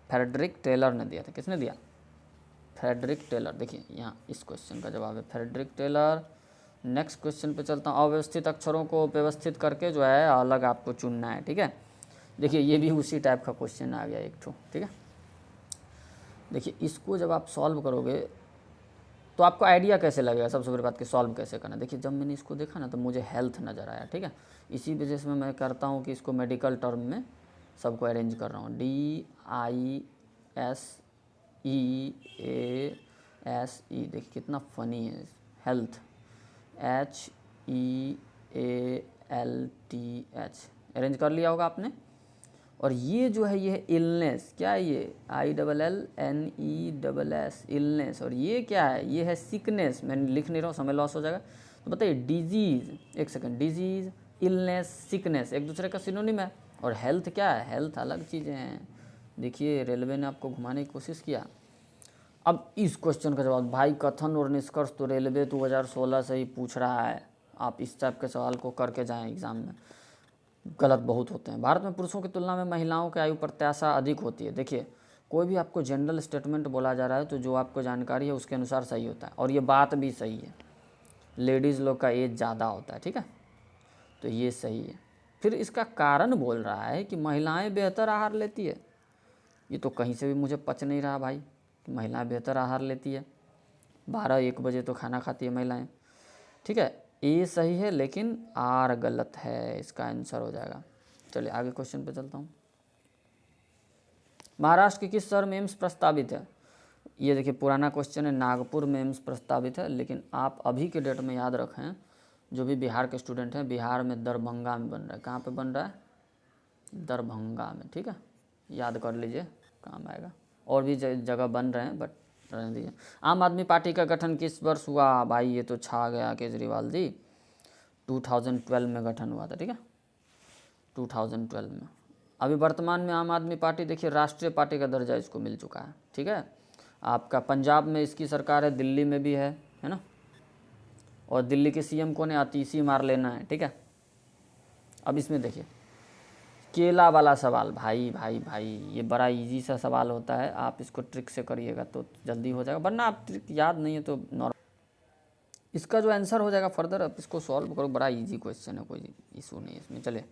[SPEAKER 1] फ्रेडरिक टेलर ने दिया था। किसने दिया? Frederick Taylor. देखिए यहाँ इस क्वेश्चन का जवाब है फ्रेडरिक टेलर। नेक्स्ट क्वेश्चन पे चलता हूँ। अव्यवस्थित अक्षरों को व्यवस्थित करके जो है अलग आपको चुनना है, ठीक है। देखिए ये भी उसी टाइप का क्वेश्चन आ गया एक ठो, ठीक है। देखिए इसको जब आप सॉल्व करोगे तो आपको आइडिया कैसे लगेगा, सबसे बड़ी बात कि सॉल्व कैसे करना। देखिए जब मैंने इसको देखा ना तो मुझे हेल्थ नज़र आया, ठीक है। इसी वजह से मैं करता हूँ कि इसको मेडिकल टर्म में सबको अरेंज कर रहा हूँ। DISEASE, देखिए कितना फ़नी है। हेल्थ HEALTH अरेंज कर लिया होगा आपने। और ये जो है ये है इलनेस, क्या है ये? ILLNESS illness. और ये क्या है? ये है सिकनेस। मैं लिख नहीं रहा हूँ, समय लॉस हो जाएगा। तो बताइए डिजीज़, एक सेकंड, डिजीज़, इलनेस, सिकनेस एक दूसरे का सिनोनिम है। और हेल्थ क्या है? हेल्थ अलग चीज़ें हैं। देखिए रेलवे ने आपको घुमाने की कोशिश किया। अब इस क्वेश्चन का जवाब, भाई कथन और निष्कर्ष तो रेलवे 2016 से ही पूछ रहा है। आप इस टाइप के सवाल को करके जाएं एग्ज़ाम में, गलत बहुत होते हैं। भारत में पुरुषों की तुलना में महिलाओं की आयु प्रत्याशा अधिक होती है। देखिए कोई भी आपको जनरल स्टेटमेंट बोला जा रहा है तो जो आपको जानकारी है उसके अनुसार सही होता है, और ये बात भी सही है। लेडीज़ लोग का एज ज़्यादा होता है, ठीक है, तो ये सही है। फिर इसका कारण बोल रहा है कि महिलाएं बेहतर आहार लेती है। ये तो कहीं से भी मुझे पच नहीं रहा भाई कि महिलाएं बेहतर आहार लेती है। 12-1 बजे तो खाना खाती है महिलाएं, ठीक है। ए सही है लेकिन आर गलत है, इसका आंसर हो जाएगा। चलिए आगे क्वेश्चन पे चलता हूँ। महाराष्ट्र के किस शहर में एम्स प्रस्तावित है? ये देखिए पुराना क्वेश्चन है, नागपुर में एम्स प्रस्तावित है, लेकिन आप अभी के डेट में याद रखें, जो भी बिहार के स्टूडेंट हैं, बिहार में दरभंगा में बन रहा है। कहाँ पे बन रहा है? दरभंगा में, ठीक है, याद कर लीजिए, काम आएगा। और भी जगह बन रहे हैं बट रहने दीजिए। आम आदमी पार्टी का गठन किस वर्ष हुआ? भाई ये तो छा गया केजरीवाल जी, 2012 में गठन हुआ था, ठीक है, 2012 में। अभी वर्तमान में आम आदमी पार्टी देखिए राष्ट्रीय पार्टी का दर्जा इसको मिल चुका है, ठीक है। आपका पंजाब में इसकी सरकार है, दिल्ली में भी है ना। और दिल्ली के सीएम कौन है? आतिशी मार लेना है, ठीक है। अब इसमें देखिए केला वाला सवाल, भाई भाई भाई ये बड़ा इजी सा सवाल होता है, आप इसको ट्रिक से करिएगा तो जल्दी हो जाएगा, वरना आप ट्रिक याद नहीं है तो नॉर्मल इसका जो आंसर हो जाएगा फर्दर आप इसको सॉल्व करो। बड़ा इजी क्वेश्चन है, कोई इशू नहीं है इसमें। चलिए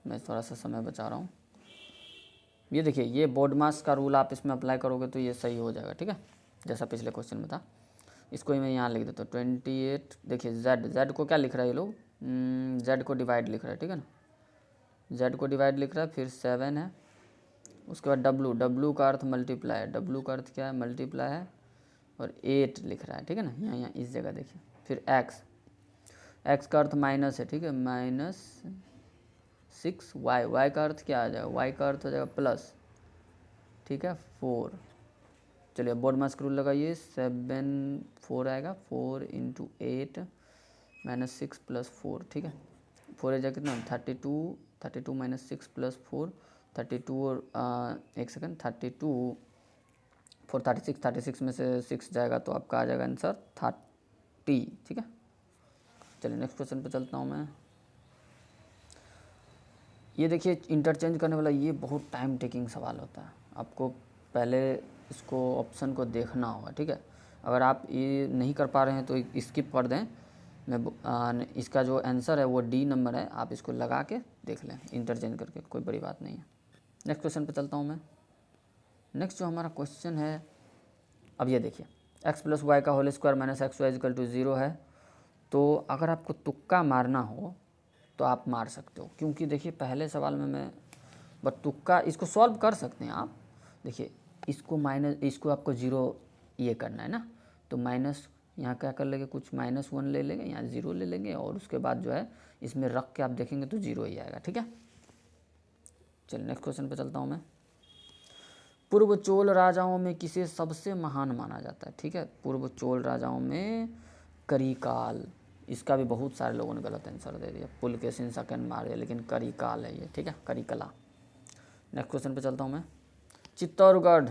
[SPEAKER 1] मैं थोड़ा सा समय बचा रहा हूँ। ये देखिए ये बोर्ड मास का रूल आप इसमें अप्लाई करोगे तो ये सही हो जाएगा, ठीक है, जैसा पिछले क्वेश्चन में था। इसको ही मैं यहाँ लिख देता हूँ 28। देखिए जेड को क्या लिख रहा है ये लोग? जेड को डिवाइड लिख रहा है, ठीक है ना, जेड को डिवाइड लिख रहा है, फिर 7 है। उसके बाद डब्लू का अर्थ मल्टीप्लाई है, डब्लू का अर्थ क्या है? मल्टीप्लाई है, और 8 लिख रहा है, ठीक है ना, यहाँ इस जगह देखिए। फिर एक्स का अर्थ माइनस है, ठीक है, -6। वाई का अर्थ क्या आ जाएगा? वाई का अर्थ हो जाएगा प्लस, ठीक है, 4। चलिए बोर्ड मास का रूल लगाइए, 7 4 आएगा, 4 × 8 -6 + 4, ठीक है। 4 आ जाएगा कितना? 32 -6 + 4 32, और एक सेकंड 32 4 36 में से 6 जाएगा तो आपका आ जाएगा आंसर 30, ठीक है। चलिए नेक्स्ट क्वेश्चन पे चलता हूँ मैं। ये देखिए इंटरचेंज करने वाला ये बहुत टाइम टेकिंग सवाल होता है, आपको पहले इसको ऑप्शन को देखना होगा, ठीक है। अगर आप ये नहीं कर पा रहे हैं तो स्किप कर दें, इसका जो आंसर है वो डी नंबर है, आप इसको लगा के देख लें इंटरचेंज करके, कोई बड़ी बात नहीं है। नेक्स्ट क्वेश्चन पे चलता हूँ मैं। नेक्स्ट जो हमारा क्वेश्चन है, अब ये देखिए x + y का whole square minus x y equal to 0 है। तो अगर आपको तुक्का मारना हो तो आप मार सकते हो, क्योंकि देखिए पहले सवाल में मैं बट तुक्का इसको सॉल्व कर सकते हैं आप। देखिए इसको माइनस, इसको आपको 0 ये करना है ना, तो माइनस यहाँ क्या कर लेंगे, कुछ -1 ले लेंगे, यहाँ 0 ले लेंगे और उसके बाद जो है इसमें रख के आप देखेंगे तो 0 ही आएगा। ठीक है, चलिए नेक्स्ट क्वेश्चन पे चलता हूँ मैं। पूर्व चोल राजाओं में किसे सबसे महान माना जाता है? ठीक है, पूर्व चोल राजाओं में करिकाल, इसका भी बहुत सारे लोगों ने गलत आंसर दे दिया, पुलकेशिन सेकंड मार दिया, लेकिन करिकाल है ये। ठीक है, करिकला। नेक्स्ट क्वेश्चन पे चलता हूँ मैं। चित्तौड़गढ़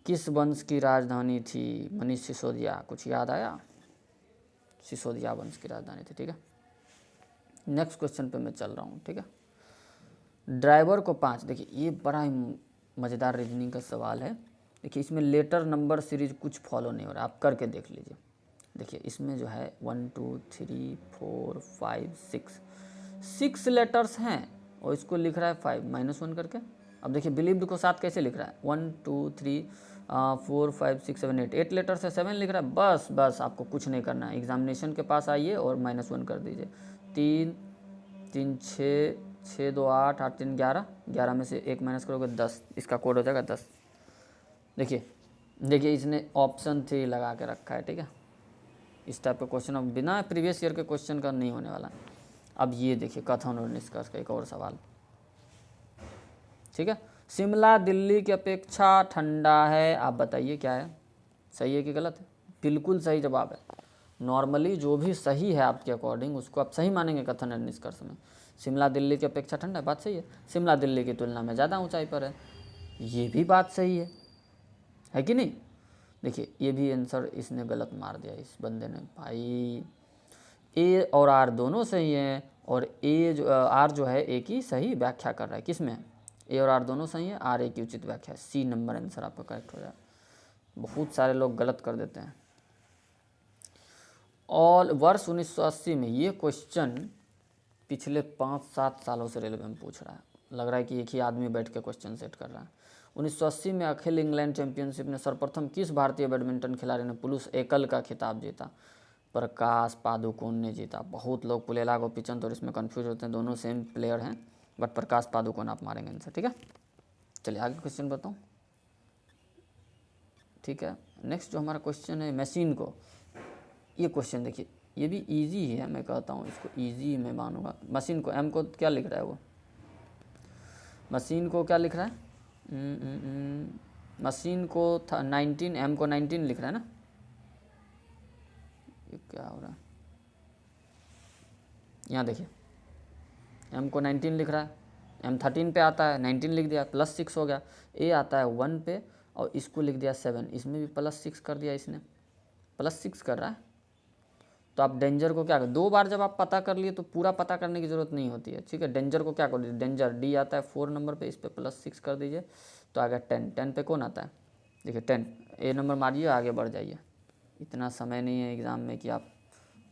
[SPEAKER 1] किस वंश की राजधानी थी? मनीष सिसोदिया, कुछ याद आया? सिसोदिया वंश की राजधानी थी। ठीक है, नेक्स्ट क्वेश्चन पे मैं चल रहा हूँ। ठीक है, ड्राइवर को 5, देखिए ये बड़ा ही मज़ेदार रीजनिंग का सवाल है। देखिए इसमें लेटर नंबर सीरीज कुछ फॉलो नहीं हो रहा, आप करके देख लीजिए। देखिए इसमें जो है 1 2 3 4 5 6 लेटर्स हैं और इसको लिख रहा है 5 -1 करके। अब देखिए बिलीव्ड को 7 कैसे लिख रहा है? 1 2 3 4 5 6 7 8 लेटर्स है, 7 लिख रहा है। बस आपको कुछ नहीं करना है, एग्जामिनेशन के पास आइए और -1 कर दीजिए। 3 3 6 6 2 8 8 3 11, 11 में से 1 माइनस करोगे 10, इसका कोड हो जाएगा 10। देखिए इसने ऑप्शन 3 लगा के रखा है। ठीक है, इस टाइप का क्वेश्चन अब बिना प्रीवियस ईयर के क्वेश्चन का नहीं होने वाला। अब ये देखिए कथन और निष्कर्ष का एक और सवाल। ठीक है, शिमला दिल्ली की अपेक्षा ठंडा है, आप बताइए क्या है, सही है कि गलत है? बिल्कुल सही जवाब है। नॉर्मली जो भी सही है आपके अकॉर्डिंग उसको आप सही मानेंगे कथन और निष्कर्ष में। शिमला दिल्ली की अपेक्षा ठंडा है, बात सही है। शिमला दिल्ली की तुलना में ज़्यादा ऊंचाई पर है, ये भी बात सही है कि नहीं? देखिए ये भी आंसर इसने गलत मार दिया इस बंदे ने। भाई ए और आर दोनों सही हैं और आर जो है ए की सही व्याख्या कर रहा है। किस में? ए और आर दोनों सही है, आर ए की उचित व्याख्या। सी नंबर आंसर आपका करेक्ट हो जाए। बहुत सारे लोग गलत कर देते हैं। और वर्ष 1980 में ये क्वेश्चन पिछले 5-7 सालों से रेलवे में पूछ रहा है। लग रहा है कि एक ही आदमी बैठ के क्वेश्चन सेट कर रहा है। 1980 में अखिल इंग्लैंड चैंपियनशिप में सर्वप्रथम किस भारतीय बैडमिंटन खिलाड़ी ने पुरुष एकल का खिताब जीता? प्रकाश पादुकोण ने जीता। बहुत लोग पुलेला गोपीचंद और इसमें कंफ्यूज होते हैं, दोनों सेम प्लेयर हैं, बट प्रकाश पादुकोण आप मारेंगे आंसर। ठीक है, चलिए आगे क्वेश्चन बताऊँ। ठीक है, नेक्स्ट जो हमारा क्वेश्चन है मशीन को, ये क्वेश्चन देखिए ये भी इजी है, मैं कहता हूँ इसको इजी मैं मानूंगा। मशीन को एम को क्या लिख रहा है वो? मशीन को क्या लिख रहा है? मशीन को 19, एम को 19 लिख रहा है ना? ये क्या हो रहा है यहाँ? देखिए एम को 19 लिख रहा है, एम 13 पे आता है, 19 लिख दिया, +6 हो गया। ए आता है 1 पे और इसको लिख दिया 7, इसमें भी +6 कर दिया इसने, +6 कर रहा है। तो आप डेंजर को क्या कर, 2 बार जब आप पता कर लिए तो पूरा पता करने की ज़रूरत नहीं होती है। ठीक है, डेंजर को क्या कर दीजिए, डेंजर डी आता है 4 नंबर पे, इस पे +6 कर दीजिए तो आ गया 10। 10 पे कौन आता है? देखिए 10, ए नंबर मारिए, आगे बढ़ जाइए। इतना समय नहीं है एग्ज़ाम में कि आप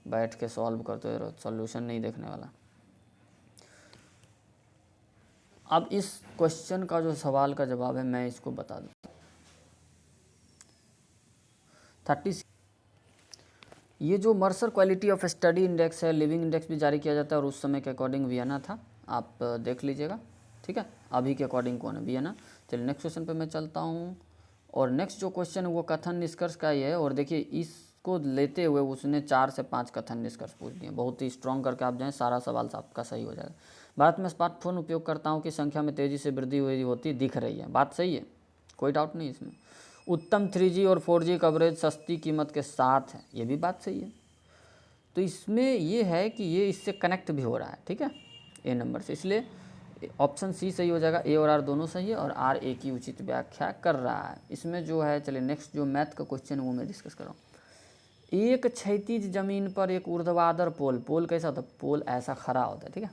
[SPEAKER 1] बैठ के सॉल्व करते रहो, सॉल्यूशन नहीं देखने वाला। अब इस क्वेश्चन का जो सवाल का जवाब है मैं इसको बता दूँ। 30, ये जो Mercer quality of study index है, लिविंग इंडेक्स भी जारी किया जाता है और उस समय के अकॉर्डिंग वियना था, आप देख लीजिएगा। ठीक है, अभी के अकॉर्डिंग कौन है? वियना। चलिए नेक्स्ट क्वेश्चन पे मैं चलता हूँ। और नेक्स्ट जो क्वेश्चन है वो कथन निष्कर्ष का ही है। और देखिए इसको लेते हुए उसने 4 से 5 कथन निष्कर्ष पूछ दिए। बहुत ही स्ट्रॉन्ग करके आप जाएँ, सारा सवाल आपका सही हो जाएगा। भारत में स्मार्टफोन उपयोगकर्ताओं की संख्या में तेज़ी से वृद्धि हुई होती दिख रही है, बात सही है, कोई डाउट नहीं इसमें। उत्तम 3G और 4G कवरेज सस्ती कीमत के साथ है, ये भी बात सही है। तो इसमें ये है कि ये इससे कनेक्ट भी हो रहा है। ठीक है, ए नंबर से, इसलिए ऑप्शन सी सही हो जाएगा। ए और आर दोनों सही है और आर ए की उचित व्याख्या कर रहा है इसमें जो है। चलिए नेक्स्ट जो मैथ का क्वेश्चन है वो मैं डिस्कस कर रहा हूँ। एक क्षैतिज जमीन पर एक ऊर्ध्वाधर पोल, पोल कैसा होता है? पोल ऐसा खड़ा होता है। ठीक है,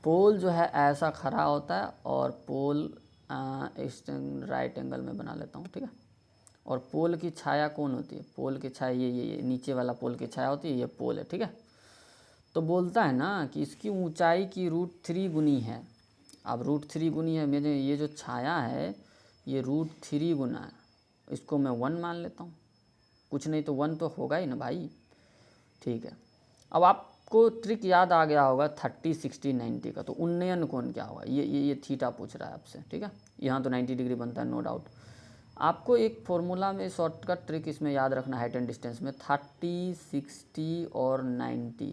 [SPEAKER 1] पोल जो है ऐसा खड़ा होता है और पोल राइट एंगल में बना लेता हूँ। ठीक है, और पोल की छाया कौन होती है? पोल की छाया ये नीचे वाला पोल की छाया होती है, ये पोल है, ठीक है। तो बोलता है ना कि इसकी ऊंचाई की √3 गुनी है। अब √3 गुनी है, मेरे ये जो छाया है ये √3 गुना है, इसको मैं 1 मान लेता हूँ, कुछ नहीं तो 1 तो होगा ही ना भाई, ठीक है। अब आपको ट्रिक याद आ गया होगा 30, 60, 90 का। तो उन्नयन कोण क्या होगा? ये थीटा पूछ रहा है आपसे, ठीक है। यहाँ तो 90 डिग्री बनता है, नो डाउट। आपको एक फॉर्मूला में शॉर्टकट ट्रिक इसमें याद रखना, हाइट एंड डिस्टेंस में 30, 60 और 90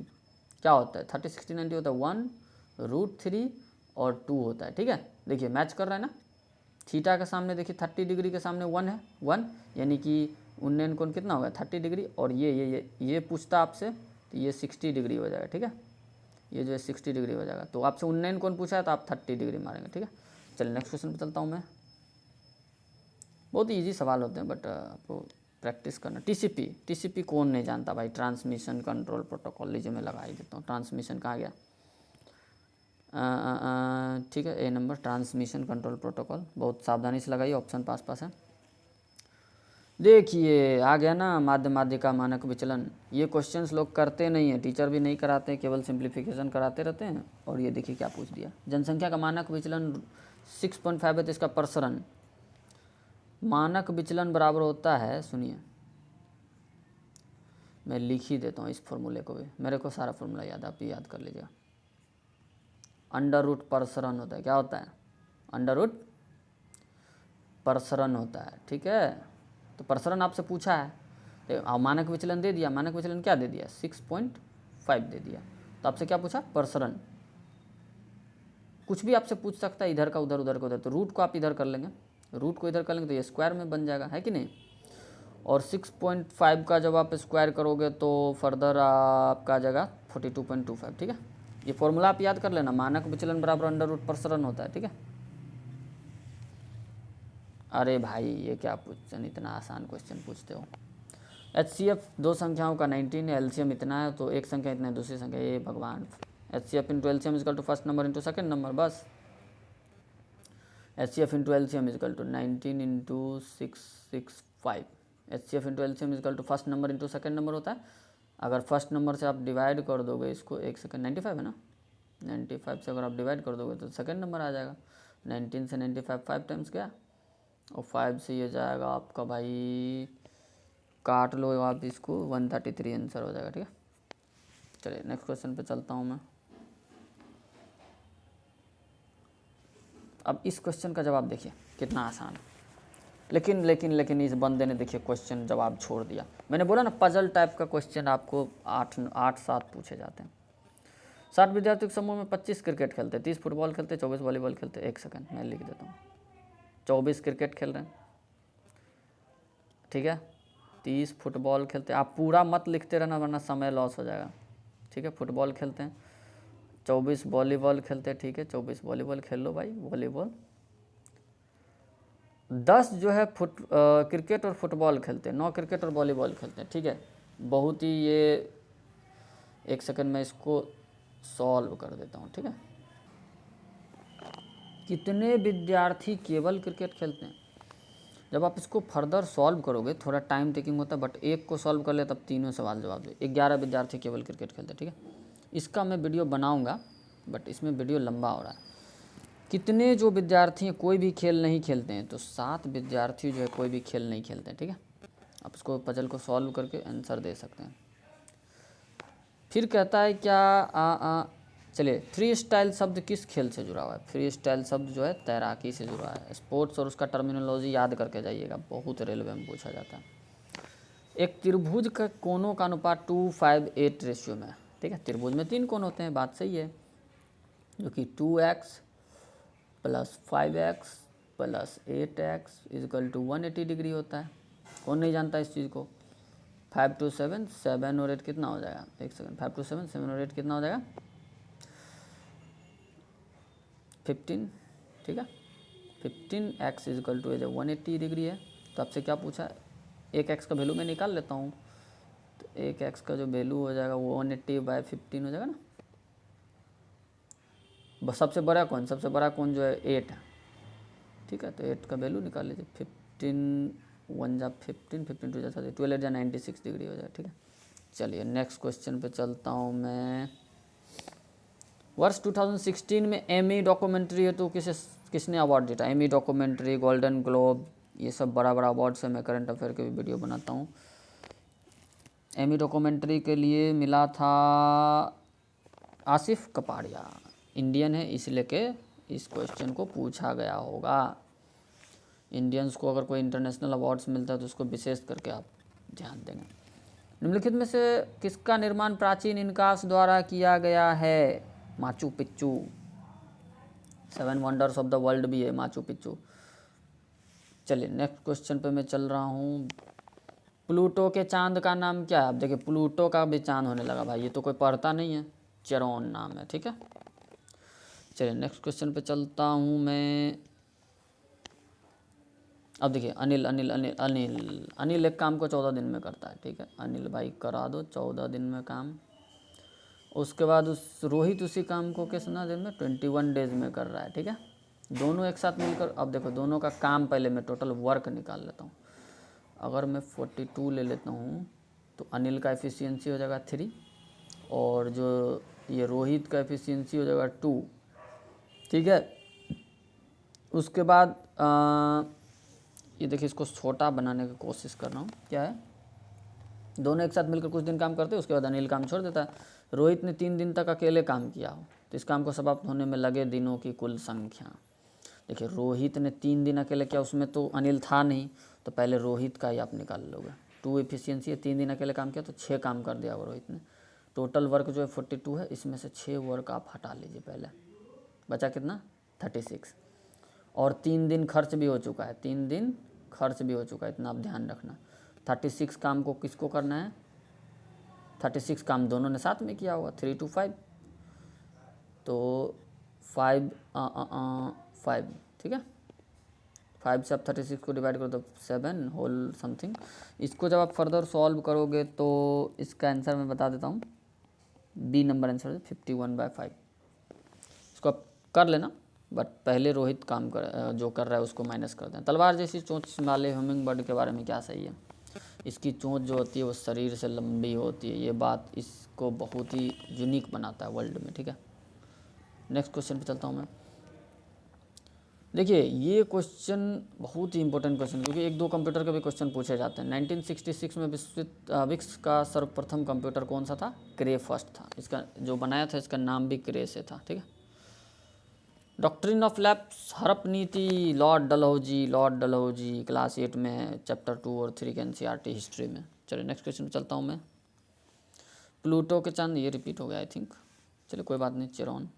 [SPEAKER 1] क्या होता है? 30, 60, 90 होता है 1, √3 और 2 होता है, ठीक है। देखिए मैच कर रहा है ना, थीटा के सामने देखिए 30 डिग्री के सामने 1 है, 1 यानी कि उन्नयन कोण कितना होगा? 30 डिग्री। और ये पूछता आपसे तो ये 60 डिग्री हो जाएगा, ठीक है। ये जो है 60 डिग्री हो जाएगा। तो आपसे उन्नयन कोण पूछा है तो आप 30 डिग्री मारेंगे, ठीक है। चलिए नेक्स्ट क्वेश्चन पे चलता हूँ मैं। बहुत इजी सवाल होते हैं बट आपको प्रैक्टिस करना। टीसीपी कौन नहीं जानता भाई? Transmission control protocol. लीजिए मैं लगा ही देता हूँ। ट्रांसमिशन कहाँ गया? ठीक है, ए नंबर, ट्रांसमिशन कंट्रोल प्रोटोकॉल। बहुत सावधानी से लगाइए, ऑप्शन पास है। देखिए आ गया ना, माध्य माध्यिका मानक विचलन। ये क्वेश्चंस लोग करते नहीं हैं, टीचर भी नहीं कराते हैं, केवल सिंप्लीफिकेशन कराते रहते हैं। और ये देखिए क्या पूछ दिया, जनसंख्या का मानक विचलन 6.5 है तो इसका प्रसरण मानक विचलन बराबर होता है, सुनिए मैं लिख ही देता हूँ इस फॉर्मूले को भी, मेरे को सारा फॉर्मूला याद है, आप भी याद कर लीजिएगा। अंडर रूट प्रसरण होता है, क्या होता है? अंडर रूट प्रसरण होता है, ठीक है। तो प्रसरण आपसे पूछा है तो मानक विचलन दे दिया, मानक विचलन क्या दे दिया? 6.5 दे दिया। तो आपसे क्या पूछा? प्रसरण। कुछ भी आपसे पूछ सकता है, इधर का उधर, उधर का उधर। तो रूट को आप इधर कर लेंगे, रूट को इधर कर लेंगे तो ये स्क्वायर में बन जाएगा, है कि नहीं। और 6.5 का जब आप स्क्वायर करोगे तो फर्दर आपका आ जाएगा 42.25, ठीक है। ये फॉर्मूला आप याद कर लेना, मानक विचलन बराबर अंडर रूट प्रसरण होता है, ठीक है। अरे भाई ये क्या क्वेश्चन, इतना आसान क्वेश्चन पूछते हो। HCF दो संख्याओं का 19 है, एलसीएम इतना है तो एक संख्या इतना है, दूसरी संख्या, ये भगवान। HCF into LCM equal to first number into second number, बस। HCF into LCM equal to 19 into 665। HCF into LCM equal to first number into second number होता है। अगर फर्स्ट नंबर से आप डिवाइड कर दोगे इसको, एक सेकंड, 95 है ना, 95 से अगर आप डिवाइड कर दोगे तो सेकंड नंबर आ जाएगा। 19 से 95 5 टाइम्स गया, और 5 से ये जाएगा आपका भाई, काट लो आप इसको, 133 आंसर हो जाएगा, ठीक है। चलिए नेक्स्ट क्वेश्चन पे चलता हूँ मैं। अब इस क्वेश्चन का जवाब देखिए कितना आसान है, लेकिन इस बंदे ने देखिए क्वेश्चन जवाब छोड़ दिया। मैंने बोला ना पजल टाइप का क्वेश्चन आपको 8-7 पूछे जाते हैं। 60 विद्यार्थियों के समूह में 25 क्रिकेट खेलते, 30 फुटबॉल खेलते, 24 वॉलीबॉल खेलते। एक सेकंड मैं लिख देता हूँ, 24 क्रिकेट खेल रहे हैं, ठीक है, 30 फुटबॉल खेलते हैं। आप पूरा मत लिखते रहना वरना समय लॉस हो जाएगा, ठीक है। फुटबॉल खेलते हैं, 24 वॉलीबॉल खेलते हैं, ठीक है, 24 वॉलीबॉल खेल लो भाई, वॉलीबॉल। 10 जो है क्रिकेट और फुटबॉल खेलते हैं, 9 क्रिकेट और वॉलीबॉल खेलते हैं, ठीक है। बहुत ही ये, एक सेकंड मैं इसको सॉल्व कर देता हूँ, ठीक है। कितने विद्यार्थी केवल क्रिकेट खेलते हैं? जब आप इसको फर्दर सॉल्व करोगे थोड़ा टाइम टेकिंग होता है, बट एक को सॉल्व कर ले तब तीनों सवाल जवाब दो। 11 विद्यार्थी केवल क्रिकेट खेलते हैं, ठीक है। इसका मैं वीडियो बनाऊंगा बट इसमें वीडियो लंबा हो रहा है। कितने जो विद्यार्थी हैं कोई भी खेल नहीं खेलते हैं, तो 7 विद्यार्थी जो है कोई भी खेल नहीं खेलते हैं, ठीक है। आप इसको पजल को सॉल्व करके आंसर दे सकते हैं। फिर कहता है क्या, चलिए फ्री स्टाइल शब्द किस खेल से जुड़ा हुआ है? फ्री स्टाइल शब्द जो है तैराकी से जुड़ा है। स्पोर्ट्स और उसका टर्मिनोलॉजी याद करके जाइएगा, बहुत रेलवे में पूछा जाता है। एक त्रिभुज का कोनों का अनुपात 2:5:8 रेशियो में, ठीक है। त्रिभुज में 3 कोण होते हैं, बात सही है, जो कि 2x + 5x + 8x is equal to 180 degree होता है। कौन नहीं जानता इस चीज़ को? 5 to 7, 7 और 8 कितना हो जाएगा? एक सेकंड, 5 to 7, 7 और 8 कितना हो जाएगा? 15, ठीक है। 15x इजकल टू 180 डिग्री है। तो आपसे क्या पूछा? एक x का वैल्यू मैं निकाल लेता हूँ, तो एक x का जो वैल्यू हो जाएगा वो 180/15 हो जाएगा ना। बस सबसे बड़ा कौन? सबसे बड़ा कौन जो है 8 है, ठीक है। तो 8 का वैल्यू निकाल लीजिए, 15 1 जा 15, 15 2 जा 30, 12 जा 96 डिग्री हो जाए, ठीक है। चलिए नेक्स्ट क्वेश्चन पे चलता हूँ मैं। वर्ष 2016 में एमी डॉक्यूमेंट्री है तो किसने अवार्ड जीता? एमी डॉक्यूमेंट्री, गोल्डन ग्लोब, ये सब बड़ा बड़ा अवार्ड से मैं करंट अफेयर के भी वीडियो बनाता हूँ। एमी डॉक्यूमेंट्री के लिए मिला था आसिफ कपाड़िया, इंडियन है इसलिए के इस क्वेश्चन को पूछा गया होगा। इंडियंस को अगर कोई इंटरनेशनल अवार्ड्स मिलता है तो उसको विशेष करके आप ध्यान देंगे। निम्नलिखित में से किसका निर्माण प्राचीन इनकास द्वारा किया गया है? Machu Picchu, 7 wonders of the world भी है माचू पिच्चू। चलिए नेक्स्ट क्वेश्चन पे मैं चल रहा हूँ। प्लूटो के चांद का नाम क्या है? आप देखिए प्लूटो का भी चांद होने लगा भाई, ये तो कोई पढ़ता नहीं है, चेरोन नाम है, ठीक है। चलिए नेक्स्ट क्वेश्चन पे चलता हूँ मैं। अब देखिए अनिल अनिल अनिल अनिल अनिल एक काम को 14 दिन में करता है, ठीक है। अनिल भाई करा दो 14 दिन में काम। उसके बाद उस रोहित उसी काम को कितना दिन में? 21 डेज में कर रहा है, ठीक है। दोनों एक साथ मिलकर, अब देखो दोनों का काम पहले मैं टोटल वर्क निकाल लेता हूँ। अगर मैं 42 ले लेता हूँ तो अनिल का एफिशिएंसी हो जाएगा 3 और जो ये रोहित का एफिशिएंसी हो जाएगा 2, ठीक है। उसके बाद ये देखिए इसको छोटा बनाने की कोशिश कर रहा हूँ। क्या है, दोनों एक साथ मिलकर कुछ दिन काम करते हैं, उसके बाद अनिल काम छोड़ देता है। रोहित ने 3 दिन तक अकेले काम किया हो तो इस काम को समाप्त होने में लगे दिनों की कुल संख्या। देखिए रोहित ने 3 दिन अकेले किया, उसमें तो अनिल था नहीं, तो पहले रोहित का ही आप निकाल लोगे। 2 एफिशिएंसी है, 3 दिन अकेले काम किया तो 6 काम कर दिया वो रोहित ने। टोटल वर्क जो है 42 है, इसमें से 6 वर्क आप हटा लीजिए पहले, बचा कितना? 36। और 3 दिन खर्च भी हो चुका है, 3 दिन खर्च भी हो चुका है, इतना आप ध्यान रखना। 36 काम को किसको करना है? 36 काम दोनों ने साथ में किया होगा, 3 to 5, तो 5 ठीक है। 5 से आप 36 को डिवाइड करो तो 7 होल समथिंग। इसको जब आप फर्दर सॉल्व करोगे तो इसका आंसर मैं बता देता हूँ, बी नंबर आंसर है 51/5। इसको आप कर लेना, बट पहले रोहित काम जो कर रहा है उसको माइनस कर दें। तलवार जैसी चोंच वाले ह्यूमिंग बर्ड के बारे में क्या सही है? इसकी चोंच जो होती है वो शरीर से लंबी होती है, ये बात इसको बहुत ही यूनिक बनाता है वर्ल्ड में, ठीक है। नेक्स्ट क्वेश्चन पे चलता हूँ मैं। देखिए ये क्वेश्चन बहुत ही इंपॉर्टेंट क्वेश्चन, क्योंकि 1-2 कंप्यूटर के भी क्वेश्चन पूछे जाते हैं। 1966 में विश्व का सर्वप्रथम कंप्यूटर कौन सा था? क्रे फर्स्ट था। इसका जो बनाया था इसका नाम भी क्रे से था, ठीक है। डॉक्ट्रिन ऑफ लैप्स, हड़प नीति, लॉर्ड डलहौजी क्लास 8 में है, चैप्टर 2 और 3 के एनसीईआरटी हिस्ट्री में। चलिए नेक्स्ट क्वेश्चन चलता हूँ मैं। प्लूटो के चांद, ये रिपीट हो गया आई थिंक, चलिए कोई बात नहीं, चेरोन।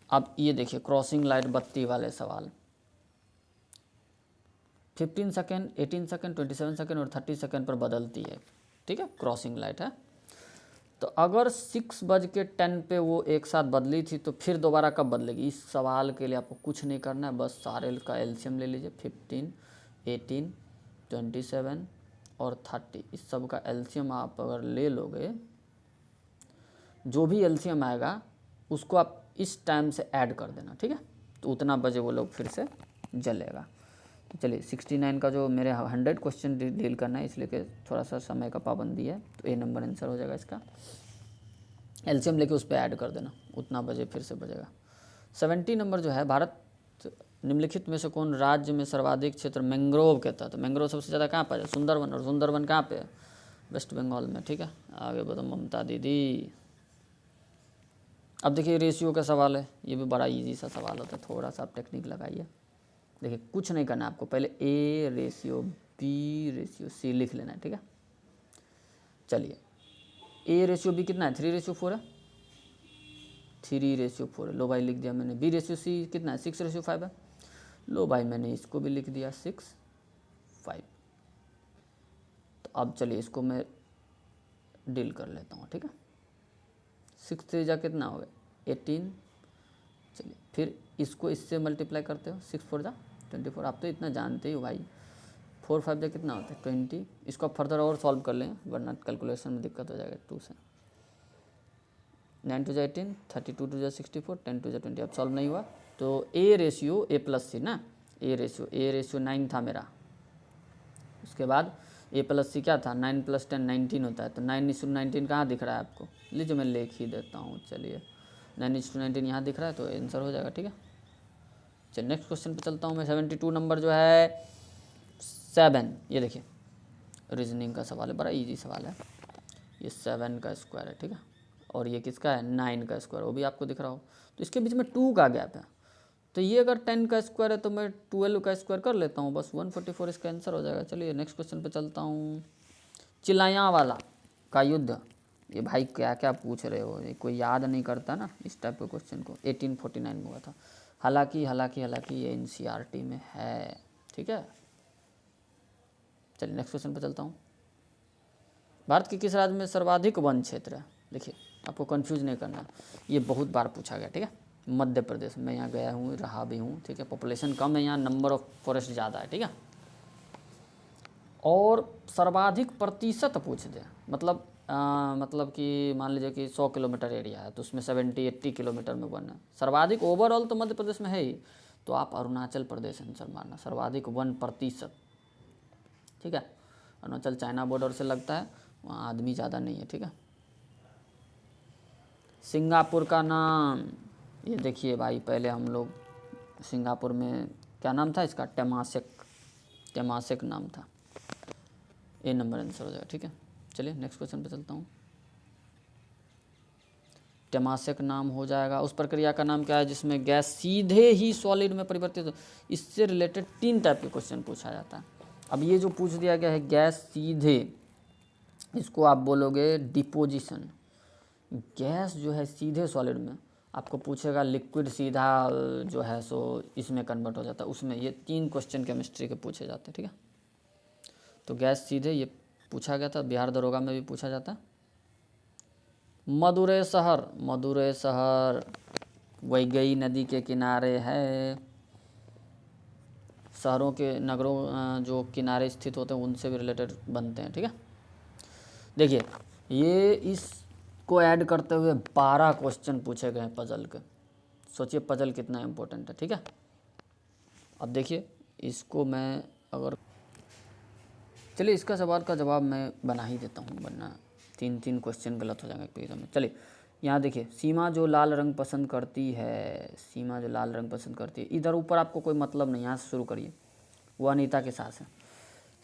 [SPEAKER 1] अब ये देखिए क्रॉसिंग लाइट बत्ती वाले सवाल, 15 सेकेंड, 18 सेकेंड, 27 सेकेंड और 30 सेकेंड पर बदलती है, ठीक है, क्रॉसिंग लाइट है। तो अगर 6:10 पे वो एक साथ बदली थी तो फिर दोबारा कब बदलेगी? इस सवाल के लिए आपको कुछ नहीं करना है, बस सारे का एलसीएम ले लीजिए। 15, 18, 27 और 30, इस सब का एलसीएम आप अगर ले लोगे, जो भी एलसीएम आएगा उसको आप इस टाइम से ऐड कर देना, ठीक है। तो उतना बजे वो लोग फिर से जलेगा। तो चलिए 69 का जो मेरे 100 क्वेश्चन डील करना है, इसलिए कि थोड़ा सा समय का पाबंदी है, तो ए नंबर आंसर हो जाएगा इसका। एलसीएम लेके उस पर ऐड कर देना, उतना बजे फिर से बजेगा। 70 नंबर जो है, भारत निम्नलिखित में से कौन राज्य में सर्वाधिक क्षेत्र मैंग्रोव कहता है? तो मैंग्रोव सबसे ज़्यादा कहाँ पर है? सुंदरवन, और सुंदरवन कहाँ पे है? वेस्ट बंगाल में, ठीक है। आगे बढ़ो ममता दीदी। अब देखिए रेशियो का सवाल है, ये भी बड़ा इजी सा सवाल होता है, थोड़ा सा आप टेक्निक लगाइए। देखिए कुछ नहीं करना है आपको, पहले A ratio B ratio C लिख लेना है, ठीक है। चलिए ए रेशियो बी कितना है? 3:4 है, 3:4 है, लो भाई लिख दिया मैंने। बी रेशियो सी कितना है? 6:5 है, लो भाई मैंने इसको भी लिख दिया 6:5। तो अब चलिए इसको मैं डील कर लेता हूँ, ठीक है। 6 3 जा कितना हो गया? 18। चलिए फिर इसको इससे मल्टीप्लाई करते हो, 6 4 जा 24, आप तो इतना जानते ही हो भाई। 4 5 जा कितना होता है? 20। इसको आप फर्दर और सॉल्व कर लें, वरना कैलकुलेशन में दिक्कत हो जाएगा 2 से। 9 2 जा 18, 32 2 जा 64, 10 2 जा 20। अब सॉल्व नहीं हुआ तो ए रेशियो A+C ना, ए रेशियो 9 था मेरा, उसके बाद ए प्लस सी क्या था, 9 + 10 19 होता है, तो 9:19 कहाँ दिख रहा है आपको, लीजिए मैं लिख ही देता हूँ, चलिए 9:19 यहाँ दिख रहा है, तो आंसर हो जाएगा। ठीक है, चलिए नेक्स्ट क्वेश्चन पे चलता हूँ मैं। 72 नंबर जो है 7, ये देखिए रीजनिंग का सवाल है, बड़ा इजी सवाल है। ये 7 का स्क्वायर है, ठीक है, और ये किसका है, 9 का स्क्वायर, वो भी आपको दिख रहा हो, तो इसके बीच में 2 का गैप है, तो ये अगर 10 का स्क्वायर है तो मैं 12 का स्क्वायर कर लेता हूँ, बस 144 इसका आंसर हो जाएगा। चलिए नेक्स्ट क्वेश्चन पे चलता हूँ। चिलाया वाला का युद्ध, ये भाई क्या क्या पूछ रहे हो, ये कोई याद नहीं करता ना इस टाइप के क्वेश्चन को। 1849 में हुआ था, हालांकि ये NCERT में है। ठीक है, चलिए नेक्स्ट क्वेश्चन पे चलता हूँ। भारत के किस राज्य में सर्वाधिक वन क्षेत्र है, देखिए आपको कंफ्यूज नहीं करना, ये बहुत बार पूछा गया। ठीक है, मध्य प्रदेश में, यहाँ गया हूँ, रहा भी हूँ। ठीक है, पॉपुलेशन कम है यहाँ, नंबर ऑफ फॉरेस्ट ज़्यादा है। ठीक है, और सर्वाधिक प्रतिशत पूछ दे, मतलब कि मान लीजिए कि 100 किलोमीटर एरिया है तो उसमें 70-80 किलोमीटर में वन है। सर्वाधिक ओवरऑल तो मध्य प्रदेश में है ही, तो आप अरुणाचल प्रदेश आंसर मारना, सर्वाधिक 1%। ठीक है, अरुणाचल चाइना बॉर्डर से लगता है, वहाँ आदमी ज़्यादा नहीं है। ठीक है, सिंगापुर का नाम, ये देखिए भाई, पहले हम लोग सिंगापुर में क्या नाम था इसका, टेमासेक नाम था। ए नंबर आंसर हो जाएगा। ठीक है, चलिए नेक्स्ट क्वेश्चन पे चलता हूँ। टेमासेक नाम हो जाएगा। उस प्रक्रिया का नाम क्या है जिसमें गैस सीधे ही सॉलिड में परिवर्तित हो, इससे रिलेटेड 3 टाइप के क्वेश्चन पूछा जाता है। अब ये जो पूछ दिया गया है गैस सीधे, इसको आप बोलोगे डिपोजिशन। गैस जो है सीधे सॉलिड में, आपको पूछेगा लिक्विड सीधा जो है सो इसमें कन्वर्ट हो जाता है, उसमें ये 3 क्वेश्चन केमिस्ट्री के पूछे जाते हैं। ठीक है, तो गैस सीधे ये पूछा गया था, बिहार दरोगा में भी पूछा जाता है। मदुरै शहर वैगई नदी के किनारे है। शहरों के, नगरों जो किनारे स्थित होते हैं उनसे भी रिलेटेड बनते हैं। ठीक है, देखिए ये इसको ऐड करते हुए 12 क्वेश्चन पूछे गए हैं पजल के। सोचिए पजल कितना इम्पोर्टेंट है। ठीक है, अब देखिए इसको मैं अगर, चलिए इसका सवाल का जवाब मैं बना ही देता हूँ, वरना 3 क्वेश्चन गलत हो जाएंगे पेज में। चलिए यहाँ देखिए, सीमा जो लाल रंग पसंद करती है, इधर ऊपर आपको कोई मतलब नहीं, यहाँ से शुरू करिए, वो अनीता के साथ है।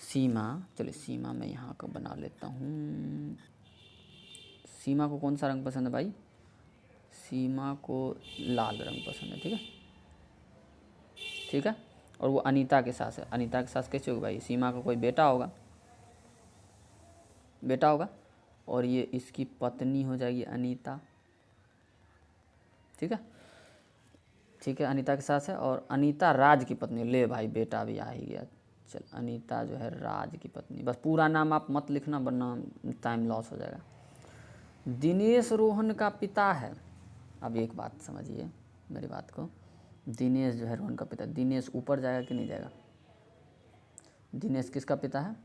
[SPEAKER 1] सीमा, चलिए सीमा मैं यहाँ का बना लेता हूँ। सीमा को कौन सा रंग पसंद है भाई, सीमा को लाल रंग पसंद है। ठीक है, और वो अनीता के साथ है। अनीता के साथ कैसे होगा भाई, सीमा का कोई बेटा होगा, और ये इसकी पत्नी हो जाएगी अनीता। ठीक है, अनीता के साथ है, और अनीता राज की पत्नी, ले भाई बेटा भी आ ही गया। चल, अनीता जो है राज की पत्नी, बस पूरा नाम आप मत लिखना वरना टाइम लॉस हो जाएगा। दिनेश रोहन का पिता है। अब एक बात समझिए मेरी बात को, दिनेश जो है रोहन का पिता, दिनेश ऊपर जाएगा कि नहीं जाएगा, दिनेश किसका पिता है,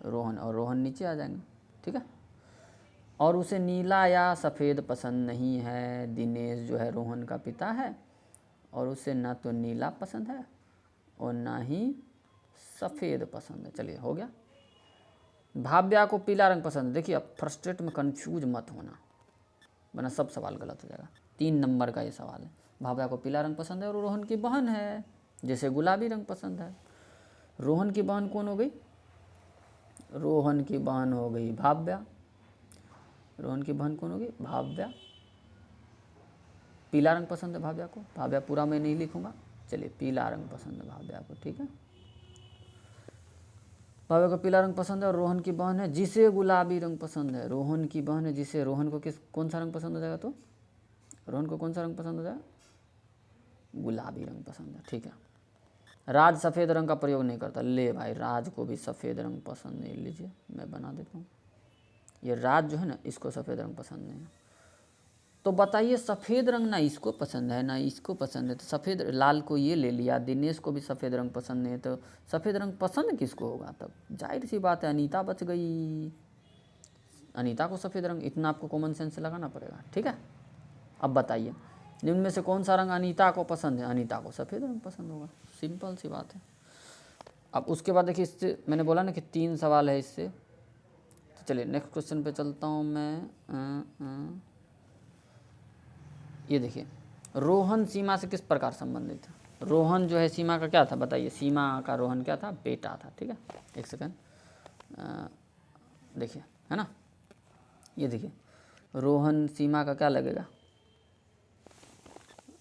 [SPEAKER 1] रोहन, और रोहन नीचे आ जाएंगे। ठीक है, और उसे नीला या सफ़ेद पसंद नहीं है। दिनेश जो है रोहन का पिता है, और उसे ना तो नीला पसंद है और ना ही सफ़ेद पसंद है। चलिए हो गया। भाव्या को पीला रंग पसंद है। देखिए अब फ्रस्ट्रेट में कंफ्यूज मत होना, वरना सब सवाल गलत हो जाएगा। 3 नंबर का ये सवाल है। भाव्या को पीला रंग पसंद है और रोहन की बहन है जिसे गुलाबी रंग पसंद है। रोहन की बहन कौन हो गई, रोहन की बहन हो गई भाव्या। रोहन की बहन कौन होगी, भाव्या। पीला रंग पसंद है भाव्या को, भाव्या पूरा मैं नहीं लिखूंगा, चलिए पीला रंग पसंद है भाव्या को। ठीक है, भाव्या को पीला रंग पसंद है, और रोहन की बहन है जिसे गुलाबी रंग पसंद है। रोहन की बहन है जिसे, रोहन को कौन सा रंग पसंद हो जाएगा, तो रोहन को कौन सा रंग पसंद हो जाएगा, गुलाबी रंग पसंद है। ठीक है, राज सफ़ेद रंग का प्रयोग नहीं करता। ले भाई, राज को भी सफ़ेद रंग पसंद नहीं, लीजिए मैं बना देता हूँ। ये राज जो है ना, इसको सफ़ेद रंग पसंद नहीं है। तो बताइए सफ़ेद रंग ना इसको पसंद है ना इसको पसंद है, तो सफ़ेद, लाल को ये ले लिया, दिनेश को भी सफ़ेद रंग पसंद नहीं है, तो सफ़ेद रंग पसंद किसको होगा, तब जाहिर सी बात है अनीता बच गई। अनीता को सफ़ेद रंग, इतना आपको कॉमन सेंस लगाना पड़ेगा। ठीक है, अब बताइए निम्न में से कौन सा रंग अनीता को पसंद है, अनीता को सफ़ेद रंग पसंद होगा, सिंपल सी बात है। अब उसके बाद देखिए, इससे मैंने बोला ना कि 3 सवाल है इससे। तो चलिए नेक्स्ट क्वेश्चन पे चलता हूँ मैं। ये देखिए, रोहन सीमा से किस प्रकार संबंधित है? रोहन जो है सीमा का क्या था बताइए? सीमा का रोहन क्या था? बेटा था। ठीक है, एक सेकंड, देखिए, है ना, ये देखिए, रोहन सीमा का क्या लगेगा?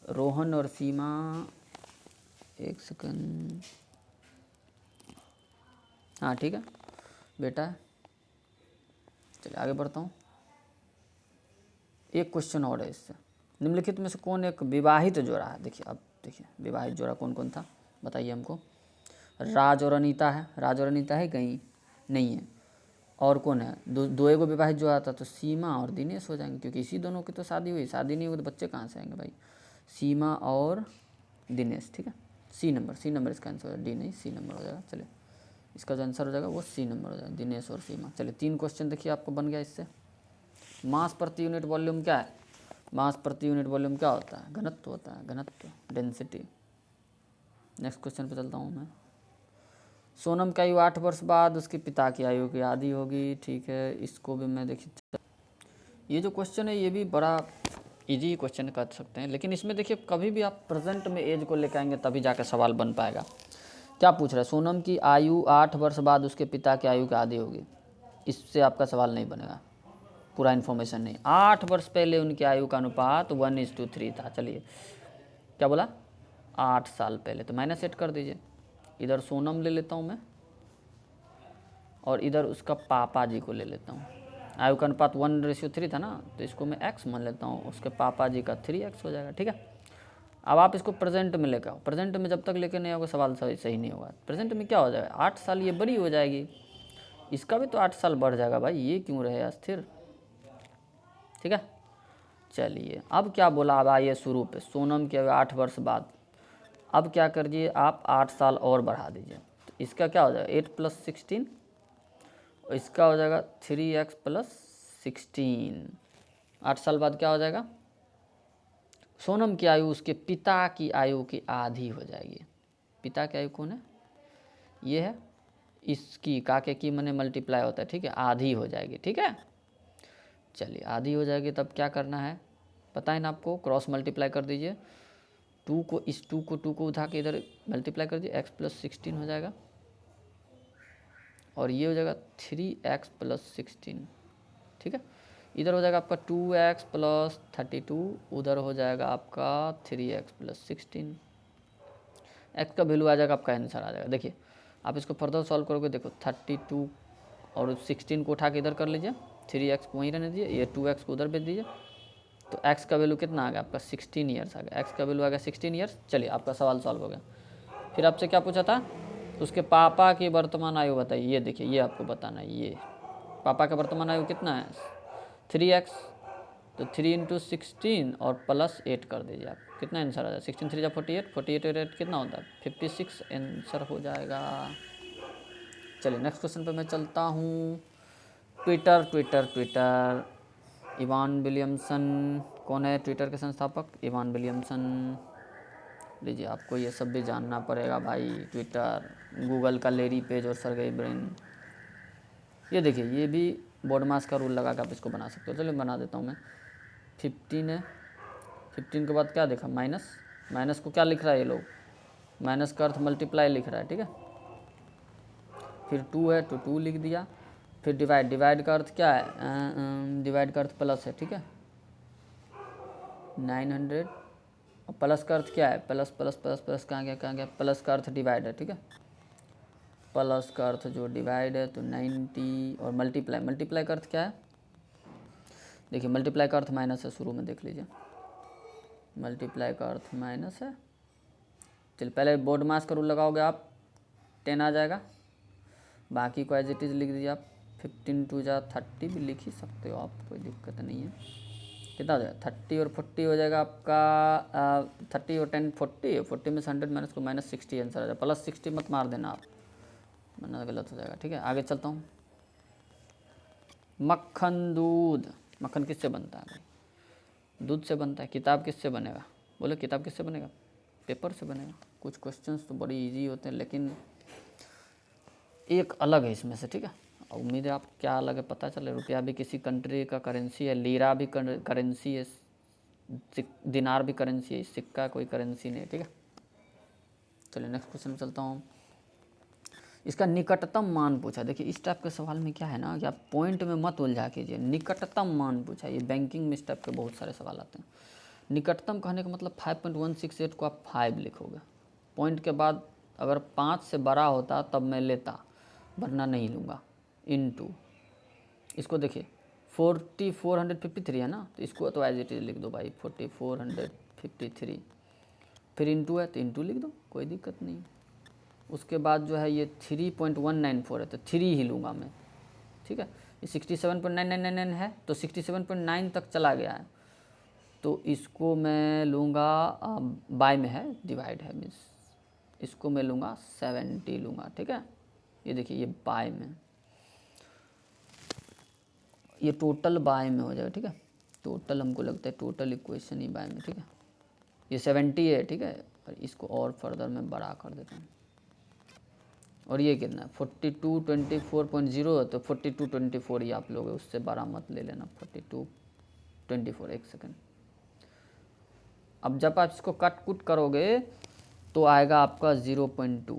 [SPEAKER 1] रोहन और सीमा, एक सेकंड, हाँ ठीक है, बेटा है। चलिए आगे बढ़ता हूँ। एक क्वेश्चन और है इससे, निम्नलिखित में से कौन एक विवाहित जोड़ा है? देखिए, अब देखिए विवाहित जोड़ा कौन कौन था बताइए हमको। राज और अनीता है। राज और अनीता है कहीं? नहीं है। और कौन है? दो एगो विवाहित जोड़ा था, तो सीमा और दिनेश हो जाएंगे, क्योंकि इसी दोनों की तो शादी हुई। शादी नहीं हुई तो बच्चे कहाँ से आएंगे भाई? सीमा और दिनेश। ठीक है, सी नंबर इसका आंसर हो जाएगा, डी नहीं, सी नंबर हो जाएगा। चलिए, इसका जो आंसर हो जाएगा वो सी नंबर हो जाएगा, दिनेश और सीमा। चलिए 3 क्वेश्चन देखिए आपको बन गया इससे। मास प्रति यूनिट वॉल्यूम क्या है? मास प्रति यूनिट वॉल्यूम क्या होता है? घनत्व होता है, घनत्व, डेंसिटी। नेक्स्ट क्वेश्चन पे चलता हूँ मैं। सोनम की आयु 8 वर्ष बाद उसके पिता की आयु की आधी होगी। ठीक है, इसको भी मैं देखिए, ये जो क्वेश्चन है ये भी बड़ा इजी क्वेश्चन कर सकते हैं, लेकिन इसमें देखिए कभी भी आप प्रेजेंट में एज को लेकर आएंगे तभी जाकर सवाल बन पाएगा। क्या पूछ रहा है? सोनम की आयु 8 वर्ष बाद उसके पिता की आयु की आधी होगी। इससे आपका सवाल नहीं बनेगा, पूरा इन्फॉर्मेशन नहीं। 8 वर्ष पहले उनकी आयु का अनुपात 1:3 था। चलिए, क्या बोला? 8 साल पहले, तो -8 कर दीजिए। इधर सोनम ले लेता हूँ मैं, और इधर उसका पापा जी को ले लेता हूँ। आयु का अनुपात 1:3 था ना, तो इसको मैं x मान लेता हूँ, उसके पापा जी का 3x हो जाएगा। ठीक है, अब आप इसको प्रेजेंट में लेकर आओ। प्रेजेंट में जब तक लेकर नहीं आओगे सवाल सही नहीं होगा। प्रेजेंट में क्या हो जाएगा? 8 साल ये बड़ी हो जाएगी, इसका भी तो 8 साल बढ़ जाएगा भाई, ये क्यों रहे अस्थिर? ठीक है, चलिए अब क्या बोला? अब आइए शुरू पे, सोनम के 8 वर्ष बाद। अब क्या करिए आप, 8 साल और बढ़ा दीजिए, तो इसका क्या हो जाएगा? 8 + 16, और इसका हो जाएगा 3x + 16। 8 साल बाद क्या हो जाएगा? सोनम की आयु उसके पिता की आयु की आधी हो जाएगी। पिता की आयु कौन है? ये है, इसकी काके की मने मल्टीप्लाई होता है। ठीक है, आधी हो जाएगी। ठीक है, चलिए आधी हो जाएगी, तब क्या करना है पता है ना आपको? क्रॉस मल्टीप्लाई कर दीजिए। 2 को उठा के इधर मल्टीप्लाई कर दीजिए, x + 16 हो जाएगा, और ये हो जाएगा 3x + 16। ठीक है, इधर हो जाएगा आपका 2x + 32, उधर हो जाएगा आपका 3x + 16। x का वैल्यू आ जाएगा, आपका आंसर आ जाएगा। देखिए आप इसको फर्दर सॉल्व करोगे, देखो 32 और 16 को उठा के इधर कर लीजिए, 3x को वहीं रहने दीजिए, ये 2x को उधर भेज दीजिए, तो x का वैल्यू कितना आ गया आपका? 16 ईयर्स आ गया। x का वैल्यू आ गया 16 ईयर्स। चलिए आपका सवाल सॉल्व हो गया। फिर आपसे क्या पूछा था? उसके पापा की वर्तमान आयु बताइए। ये देखिए, ये आपको बताना है। ये पापा का वर्तमान आयु कितना है? 3x, तो 3 × 16 और +8 कर दीजिए आप, कितना आंसर आ जाएगा? 16 3 48, 48 और 8 कितना होता है? 56 आंसर हो जाएगा। चलिए नेक्स्ट क्वेश्चन पे मैं चलता हूँ। ट्विटर इवान विलियमसन कौन है? ट्विटर के संस्थापक इवान विलियमसन। लीजिए, आपको ये सब भी जानना पड़ेगा भाई। ट्विटर, गूगल का लेरी पेज और सर्गेई ब्रिन। ये देखिए, ये भी बॉडमास का रूल लगा के आप इसको बना सकते हो। चलिए बना देता हूँ मैं। 15 है, 15 के बाद क्या देखा? माइनस को क्या लिख रहा है ये लोग? माइनस का अर्थ मल्टीप्लाई लिख रहा है। ठीक है, फिर 2 है तो 2 लिख दिया। फिर डिवाइड का अर्थ क्या है? डिवाइड का अर्थ प्लस है। ठीक है, 900, और प्लस का अर्थ क्या है? प्लस प्लस प्लस प्लस कहाँ गया? प्लस का अर्थ डिवाइड है। ठीक है, प्लस का अर्थ जो डिवाइड है तो 90, और मल्टीप्लाई का अर्थ क्या है? देखिए, मल्टीप्लाई का अर्थ माइनस है, शुरू में देख लीजिए, मल्टीप्लाई का अर्थ माइनस है। चलिए पहले बोर्ड मास का रूल लगाओगे आप, 10 आ जाएगा, बाकी को एज इट इज़ लिख दीजिए आप। 15 × 2 = 30 भी लिख ही सकते हो आप, कोई दिक्कत नहीं है। कितना हो जाएगा? 30 और 40 हो जाएगा आपका 30 और 10 40, 40 में से 100 माइनस को -60 आंसर आ जाएगा। +60 मत मार देना आप, वरना गलत हो जाएगा। ठीक है, आगे चलता हूँ। मक्खन दूध, मक्खन किससे बनता है भाई? दूध से बनता है। किताब किससे बनेगा? बोलो, किताब किससे बनेगा? पेपर से बनेगा। कुछ क्वेश्चंस तो बड़ी इजी होते हैं, लेकिन एक अलग है इसमें से, ठीक है। उम्मीद है आप क्या अलग है पता चले। रुपया भी किसी कंट्री का करेंसी है, लीरा भी करेंसी है, दिनार भी करेंसी है, सिक्का कोई करेंसी नहीं, ठीक है। चलिए नेक्स्ट क्वेश्चन में चलता हूँ। इसका निकटतम मान पूछा। देखिए इस टाइप के सवाल में क्या है ना कि आप पॉइंट में मत उलझा कीजिए, निकटतम मान पूछा। ये बैंकिंग में इस टाइप के बहुत सारे सवाल आते हैं। निकटतम कहने का मतलब 5.168 को आप 5 लिखोगे, पॉइंट के बाद अगर 5 से बड़ा होता तब मैं लेता, वरना नहीं लूँगा। इनटू इसको देखिए 4453 है ना, तो इसको तो एज इट इज़ लिख दो भाई 4453, फिर इंटू है तो इंटू लिख दो, कोई दिक्कत नहीं। उसके बाद जो है ये 3.194 है तो 3 ही लूँगा मैं, ठीक है। ये 67.9999 है तो 67.9 तक चला गया है, तो इसको मैं लूँगा बाय में है, डिवाइड है मीन्स इसको मैं लूँगा 70 लूँगा, ठीक है। ये देखिए ये बाय में, ये टोटल बाय में हो जाएगा, ठीक है। टोटल हमको लगता है टोटल इक्वेशन ही बाय में, ठीक है। ये 70 है, ठीक है। और इसको और फर्दर में बड़ा कर देता हूँ। और ये कितना 4224.0 है तो 4224 ही आप लोग उससे बड़ा मत ले लेना, 4224। एक सेकेंड। अब जब आप इसको कट कुट करोगे तो आएगा आपका 0.2,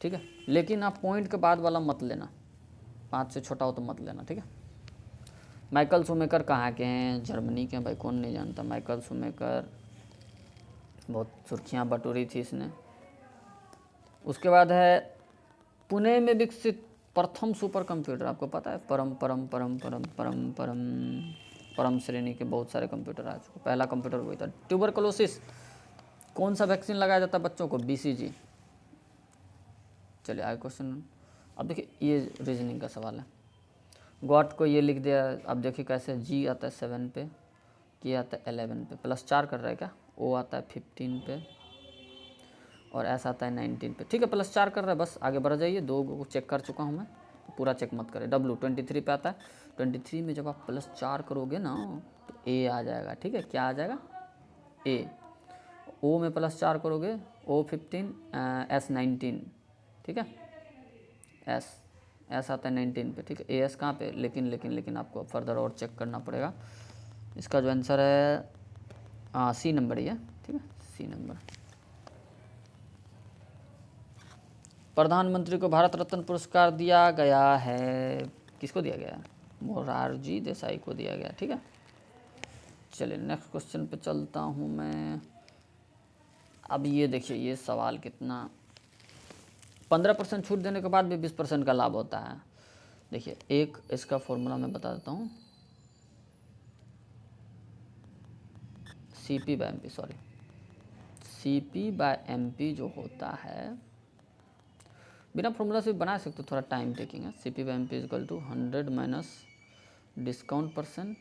[SPEAKER 1] ठीक है। लेकिन आप पॉइंट के बाद वाला मत लेना, 5 से छोटा हो तो मत लेना, ठीक है। माइकल शूमेकर कहाँ के हैं? जर्मनी के हैं भाई, कौन नहीं जानता माइकल शूमेकर, बहुत सुर्खियाँ बटोरी थी इसने। उसके बाद है पुणे में विकसित प्रथम सुपर कंप्यूटर, आपको पता है? परम श्रेणी के बहुत सारे कंप्यूटर आ चुके। पहला कंप्यूटर वही था। ट्यूबरकुलोसिस कौन सा वैक्सीन लगाया जाता है बच्चों को? BCG। चलिए आगे क्वेश्चन। अब देखिए ये रीजनिंग का सवाल है। गॉट को ये लिख दिया, अब देखिए कैसे। G आता है 7 पे, K आता है 11 पे, +4 कर रहा है क्या? O आता है 15 पे और S आता है 19 पे, ठीक है। +4 कर रहा है, बस आगे बढ़ जाइए। 2 को चेक कर चुका हूँ मैं, पूरा चेक मत करें। W 23 पे आता है। 23 में जब आप +4 करोगे ना तो A आ जाएगा, ठीक है। क्या आ जाएगा? A। O में +4 करोगे, O 15, S 19, ठीक है। S आता है 19 पे, ठीक है। AS कहाँ पे? लेकिन आपको फर्दर और चेक करना पड़ेगा। इसका जो आंसर है C नंबर ही है, ठीक है। C number. प्रधानमंत्री को भारत रत्न पुरस्कार दिया गया है, किसको दिया गया है? मोरारजी देसाई को दिया गया, ठीक है। चलिए नेक्स्ट क्वेश्चन पे चलता हूँ मैं। अब ये देखिए ये सवाल कितना, 15% छूट देने के बाद भी 20% का लाभ होता है। देखिए एक इसका फॉर्मूला मैं बता देता हूँ, CP/MP जो होता है, बिना फॉर्मूला से भी बना सकते, थोड़ा टाइम टेकिंग है। CP/MP equal to 100 minus discount %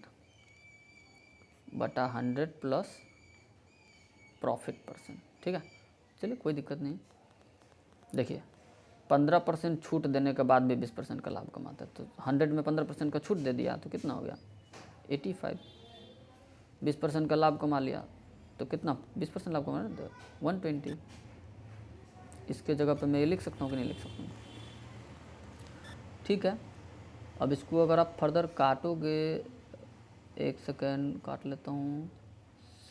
[SPEAKER 1] बटा 100 प्लस प्रॉफिट %, ठीक है। चलिए कोई दिक्कत नहीं। देखिए 15% छूट देने के बाद भी 20% का लाभ कमाता है, तो 100 में 15% का छूट दे दिया तो कितना हो गया? 85। 20% का लाभ कमा लिया तो कितना? 20% लाभ कमा रहे 120। इसके जगह पे मैं ये लिख सकता हूँ कि नहीं लिख सकता हूँ? ठीक है। अब इसको अगर आप फर्दर काटोगे, एक सेकेंड काट लेता हूँ,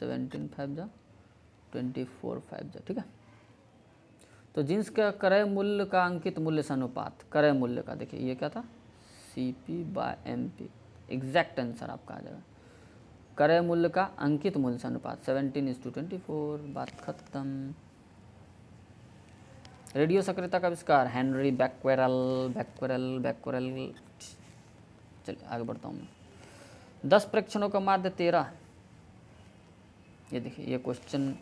[SPEAKER 1] 17 5 जा 24 5 जा, ठीक है। तो जिन्स का क्रय मूल्य का अंकित मूल्य से अनुपात, क्रय मूल्य का, देखिए ये क्या था? CP/MP, एग्जैक्ट आंसर आपका आ जाएगा। क्रय मूल्य का अंकित मूल्य से अनुपात 17:24, बात खत्म। रेडियो सक्रियता का आविष्कार हेनरी बैक्वेरेल। चलिए आगे बढ़ता हूँ मैं। 10 प्रेक्षणों का माध्य 13। ये देखिए ये क्वेश्चन,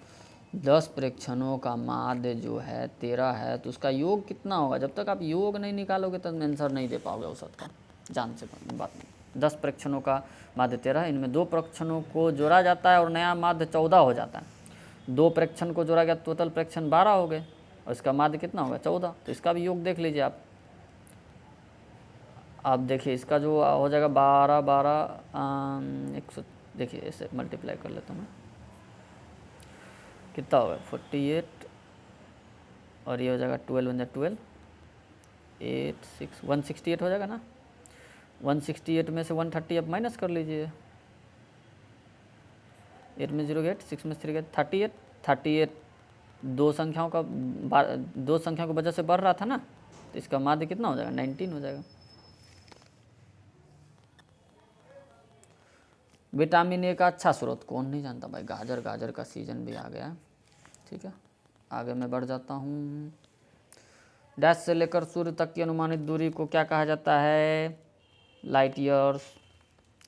[SPEAKER 1] 10 प्रेक्षणों का माध्य जो है 13 है, तो उसका योग कितना होगा? जब तक आप योग नहीं निकालोगे तब आंसर नहीं दे पाओगे औसत का, जान से बात नहीं। 10 प्रेक्षणों का माध्य 13 है, इनमें 2 प्रेक्षणों को जोड़ा जाता है और नया माध्य 14 हो जाता है। 2 प्रेक्षण को जोड़ा गया, टोटल प्रेक्षण 12 हो गए और इसका माध्य कितना होगा? 14। तो इसका भी योग देख लीजिए आप। आप देखिए इसका जो हो जाएगा 12 12 100, देखिए ऐसे मल्टीप्लाई कर लेता हूँ मैं, कितना होगा? 48 और ये हो जाएगा 12 बन जाए 12 168 हो जाएगा ना। 168 में से 130 आप माइनस कर लीजिए। 8 में 0 8, 6 में 3 गए 38। 38 दो संख्याओं की वजह से बढ़ रहा था ना, तो इसका माध्य कितना हो जाएगा? 19 हो जाएगा। विटामिन ए का अच्छा स्रोत कौन नहीं जानता भाई? गाजर, गाजर का सीजन भी आ गया। ठीक है, आगे मैं बढ़ जाता हूँ। डैश से लेकर सूर्य तक की अनुमानित दूरी को क्या कहा जाता है? Light years.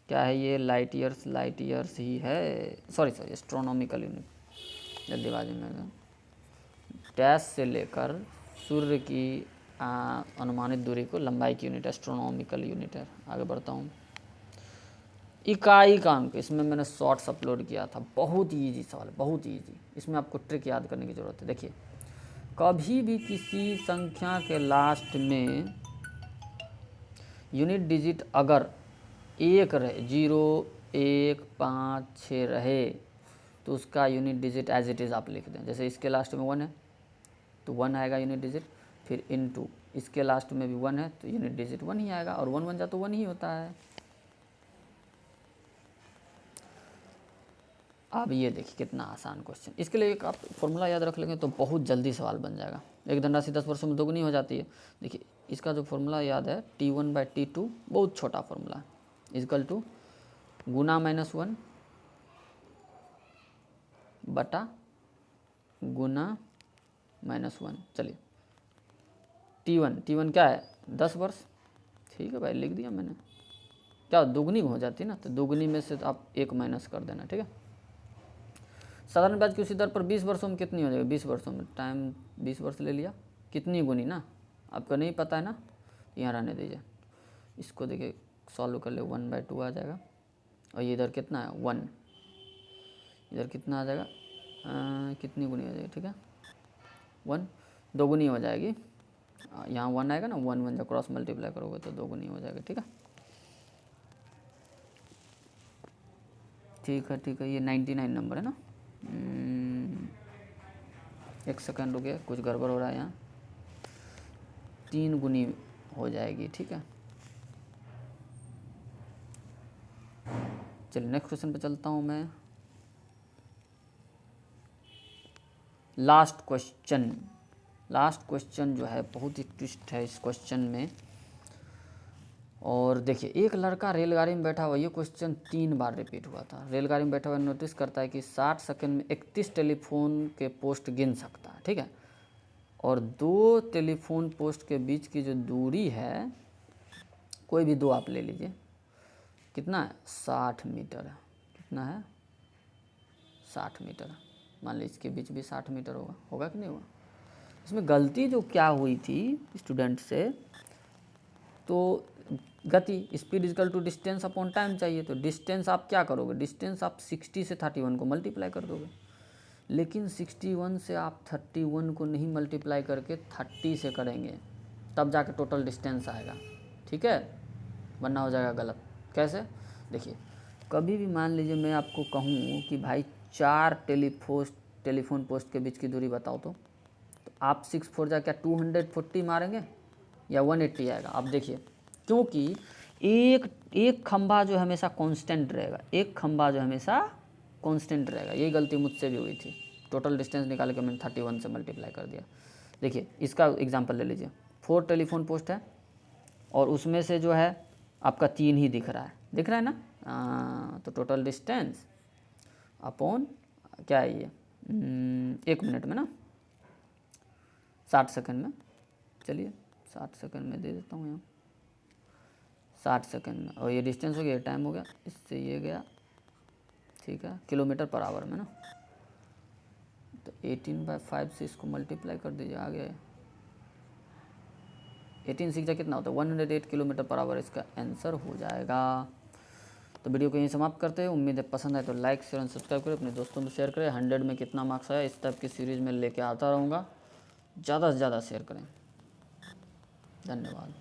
[SPEAKER 1] क्या है ये? Light years, light years he है। Sorry, astronomical unit. जल्दीबाजी में डैश से लेकर सूर्य की अनुमानित दूरी को लंबाई की यूनिट एस्ट्रोनॉमिकल यूनिट है। आगे बढ़ता हूँ। इकाई का अंक, इसमें मैंने शॉर्ट्स अपलोड किया था, बहुत ही ईजी सवाल, बहुत ही ईजी। इसमें आपको ट्रिक याद करने की ज़रूरत है। देखिए, कभी भी किसी संख्या के लास्ट में यूनिट डिजिट अगर 1 रहे, 0, 1, 5, 6 रहे, तो उसका unit digit as it is आप लिख दें। जैसे इसके लास्ट में 1 है तो 1 आएगा यूनिट डिजिट, फिर इनटू इसके लास्ट में भी 1 है तो यूनिट डिजिट 1 ही आएगा, और 1 1 जा तो 1 ही होता है। अब ये देखिए कितना आसान क्वेश्चन। इसके लिए एक आप फॉर्मूला याद रख लेंगे तो बहुत जल्दी सवाल बन जाएगा। एक धनराशि 10 वर्षों में दोगुनी हो जाती है। देखिए, इसका जो फॉर्मूला याद है, T1/T2, बहुत छोटा फॉर्मूला है, इजकल टू गुना -1 बटा गुना -1। चलिए, T1 क्या है? 10 वर्ष। ठीक है भाई, लिख दिया मैंने। क्या दोगुनी हो जाती है ना, तो दोगुनी में से आप 1 माइनस कर देना। ठीक है, साधारण ब्याज की उसी दर पर 20 वर्षों में कितनी हो जाएगी? 20 वर्षों में टाइम 20 वर्ष ले लिया, कितनी गुनी ना, आपको नहीं पता है ना, यहाँ रहने दीजिए। इसको देखिए सॉल्व कर ले, 1/2 आ जाएगा, और ये इधर कितना है? 1। इधर कितना आ जाएगा? कितनी गुनी हो जाएगी? ठीक है, 1 दोगुनी हो जाएगी। यहाँ 1 आएगा ना, 1 1 जब क्रॉस मल्टीप्लाई करोगे तो दोगुनी हो जाएगी। ठीक है, ठीक है, ये 99 नंबर है ना। 1 सेकंड रुके, कुछ गड़बड़ हो रहा है यहाँ। 3 गुनी हो जाएगी। ठीक है, चलिए नेक्स्ट क्वेश्चन पे चलता हूँ मैं। लास्ट क्वेश्चन जो है बहुत ही ट्विस्ट है इस क्वेश्चन में। और देखिए, एक लड़का रेलगाड़ी में बैठा हुआ, ये क्वेश्चन 3 बार रिपीट हुआ था। रेलगाड़ी में बैठा हुआ नोटिस करता है कि 60 सेकंड में 31 टेलीफोन के पोस्ट गिन सकता है। ठीक है, और 2 टेलीफोन पोस्ट के बीच की जो दूरी है, कोई भी 2 आप ले लीजिए, कितना है? 60 मीटर है। कितना है? 60 मीटर। मान लीजिए इसके बीच भी 60 मीटर होगा कि नहीं होगा? इसमें गलती जो क्या हुई थी स्टूडेंट से, तो गति, speed equal to distance upon time चाहिए, तो डिस्टेंस आप क्या करोगे? डिस्टेंस आप 60 से 31 को मल्टीप्लाई कर दोगे, लेकिन 61 से आप 31 को नहीं मल्टीप्लाई करके 30 से करेंगे, तब जाके टोटल डिस्टेंस आएगा। ठीक है, वरना हो जाएगा गलत। कैसे? देखिए, कभी भी मान लीजिए मैं आपको कहूँ कि भाई 4 टेलीफोन पोस्ट के बीच की दूरी बताओ, तो आप 6 4 जा क्या 240 मारेंगे या 180 आएगा? आप देखिए, क्योंकि एक खंभा जो हमेशा कांस्टेंट रहेगा, यही गलती मुझसे भी हुई थी। टोटल डिस्टेंस निकाल के मैंने 31 से मल्टीप्लाई कर दिया। देखिए, इसका एग्जांपल ले लीजिए, 4 टेलीफोन पोस्ट है और उसमें से जो है आपका 3 ही दिख रहा है ना, तो टोटल डिस्टेंस अपॉन क्या है ये, 1 मिनट में ना, 60 सेकंड में। चलिए 60 सेकंड में दे देता हूँ यहाँ, 60 सेकंड में, और ये डिस्टेंस हो गया, टाइम हो गया, इससे ये गया। ठीक है, किलोमीटर पर आवर में ना, तो 18/5 से इसको मल्टीप्लाई कर दीजिए, आ गया 18 6 कितना होता है? 108 किलोमीटर पर आवर इसका आंसर हो जाएगा। तो वीडियो को यहीं समाप्त करते हैं। उम्मीद है पसंद आए तो लाइक शेयर और सब्सक्राइब करें, अपने दोस्तों में शेयर करें। 100 में कितना मार्क्स आया इस टाइप की सीरीज़ में लेके आता रहूँगा, ज़्यादा से ज़्यादा शेयर करें। धन्यवाद।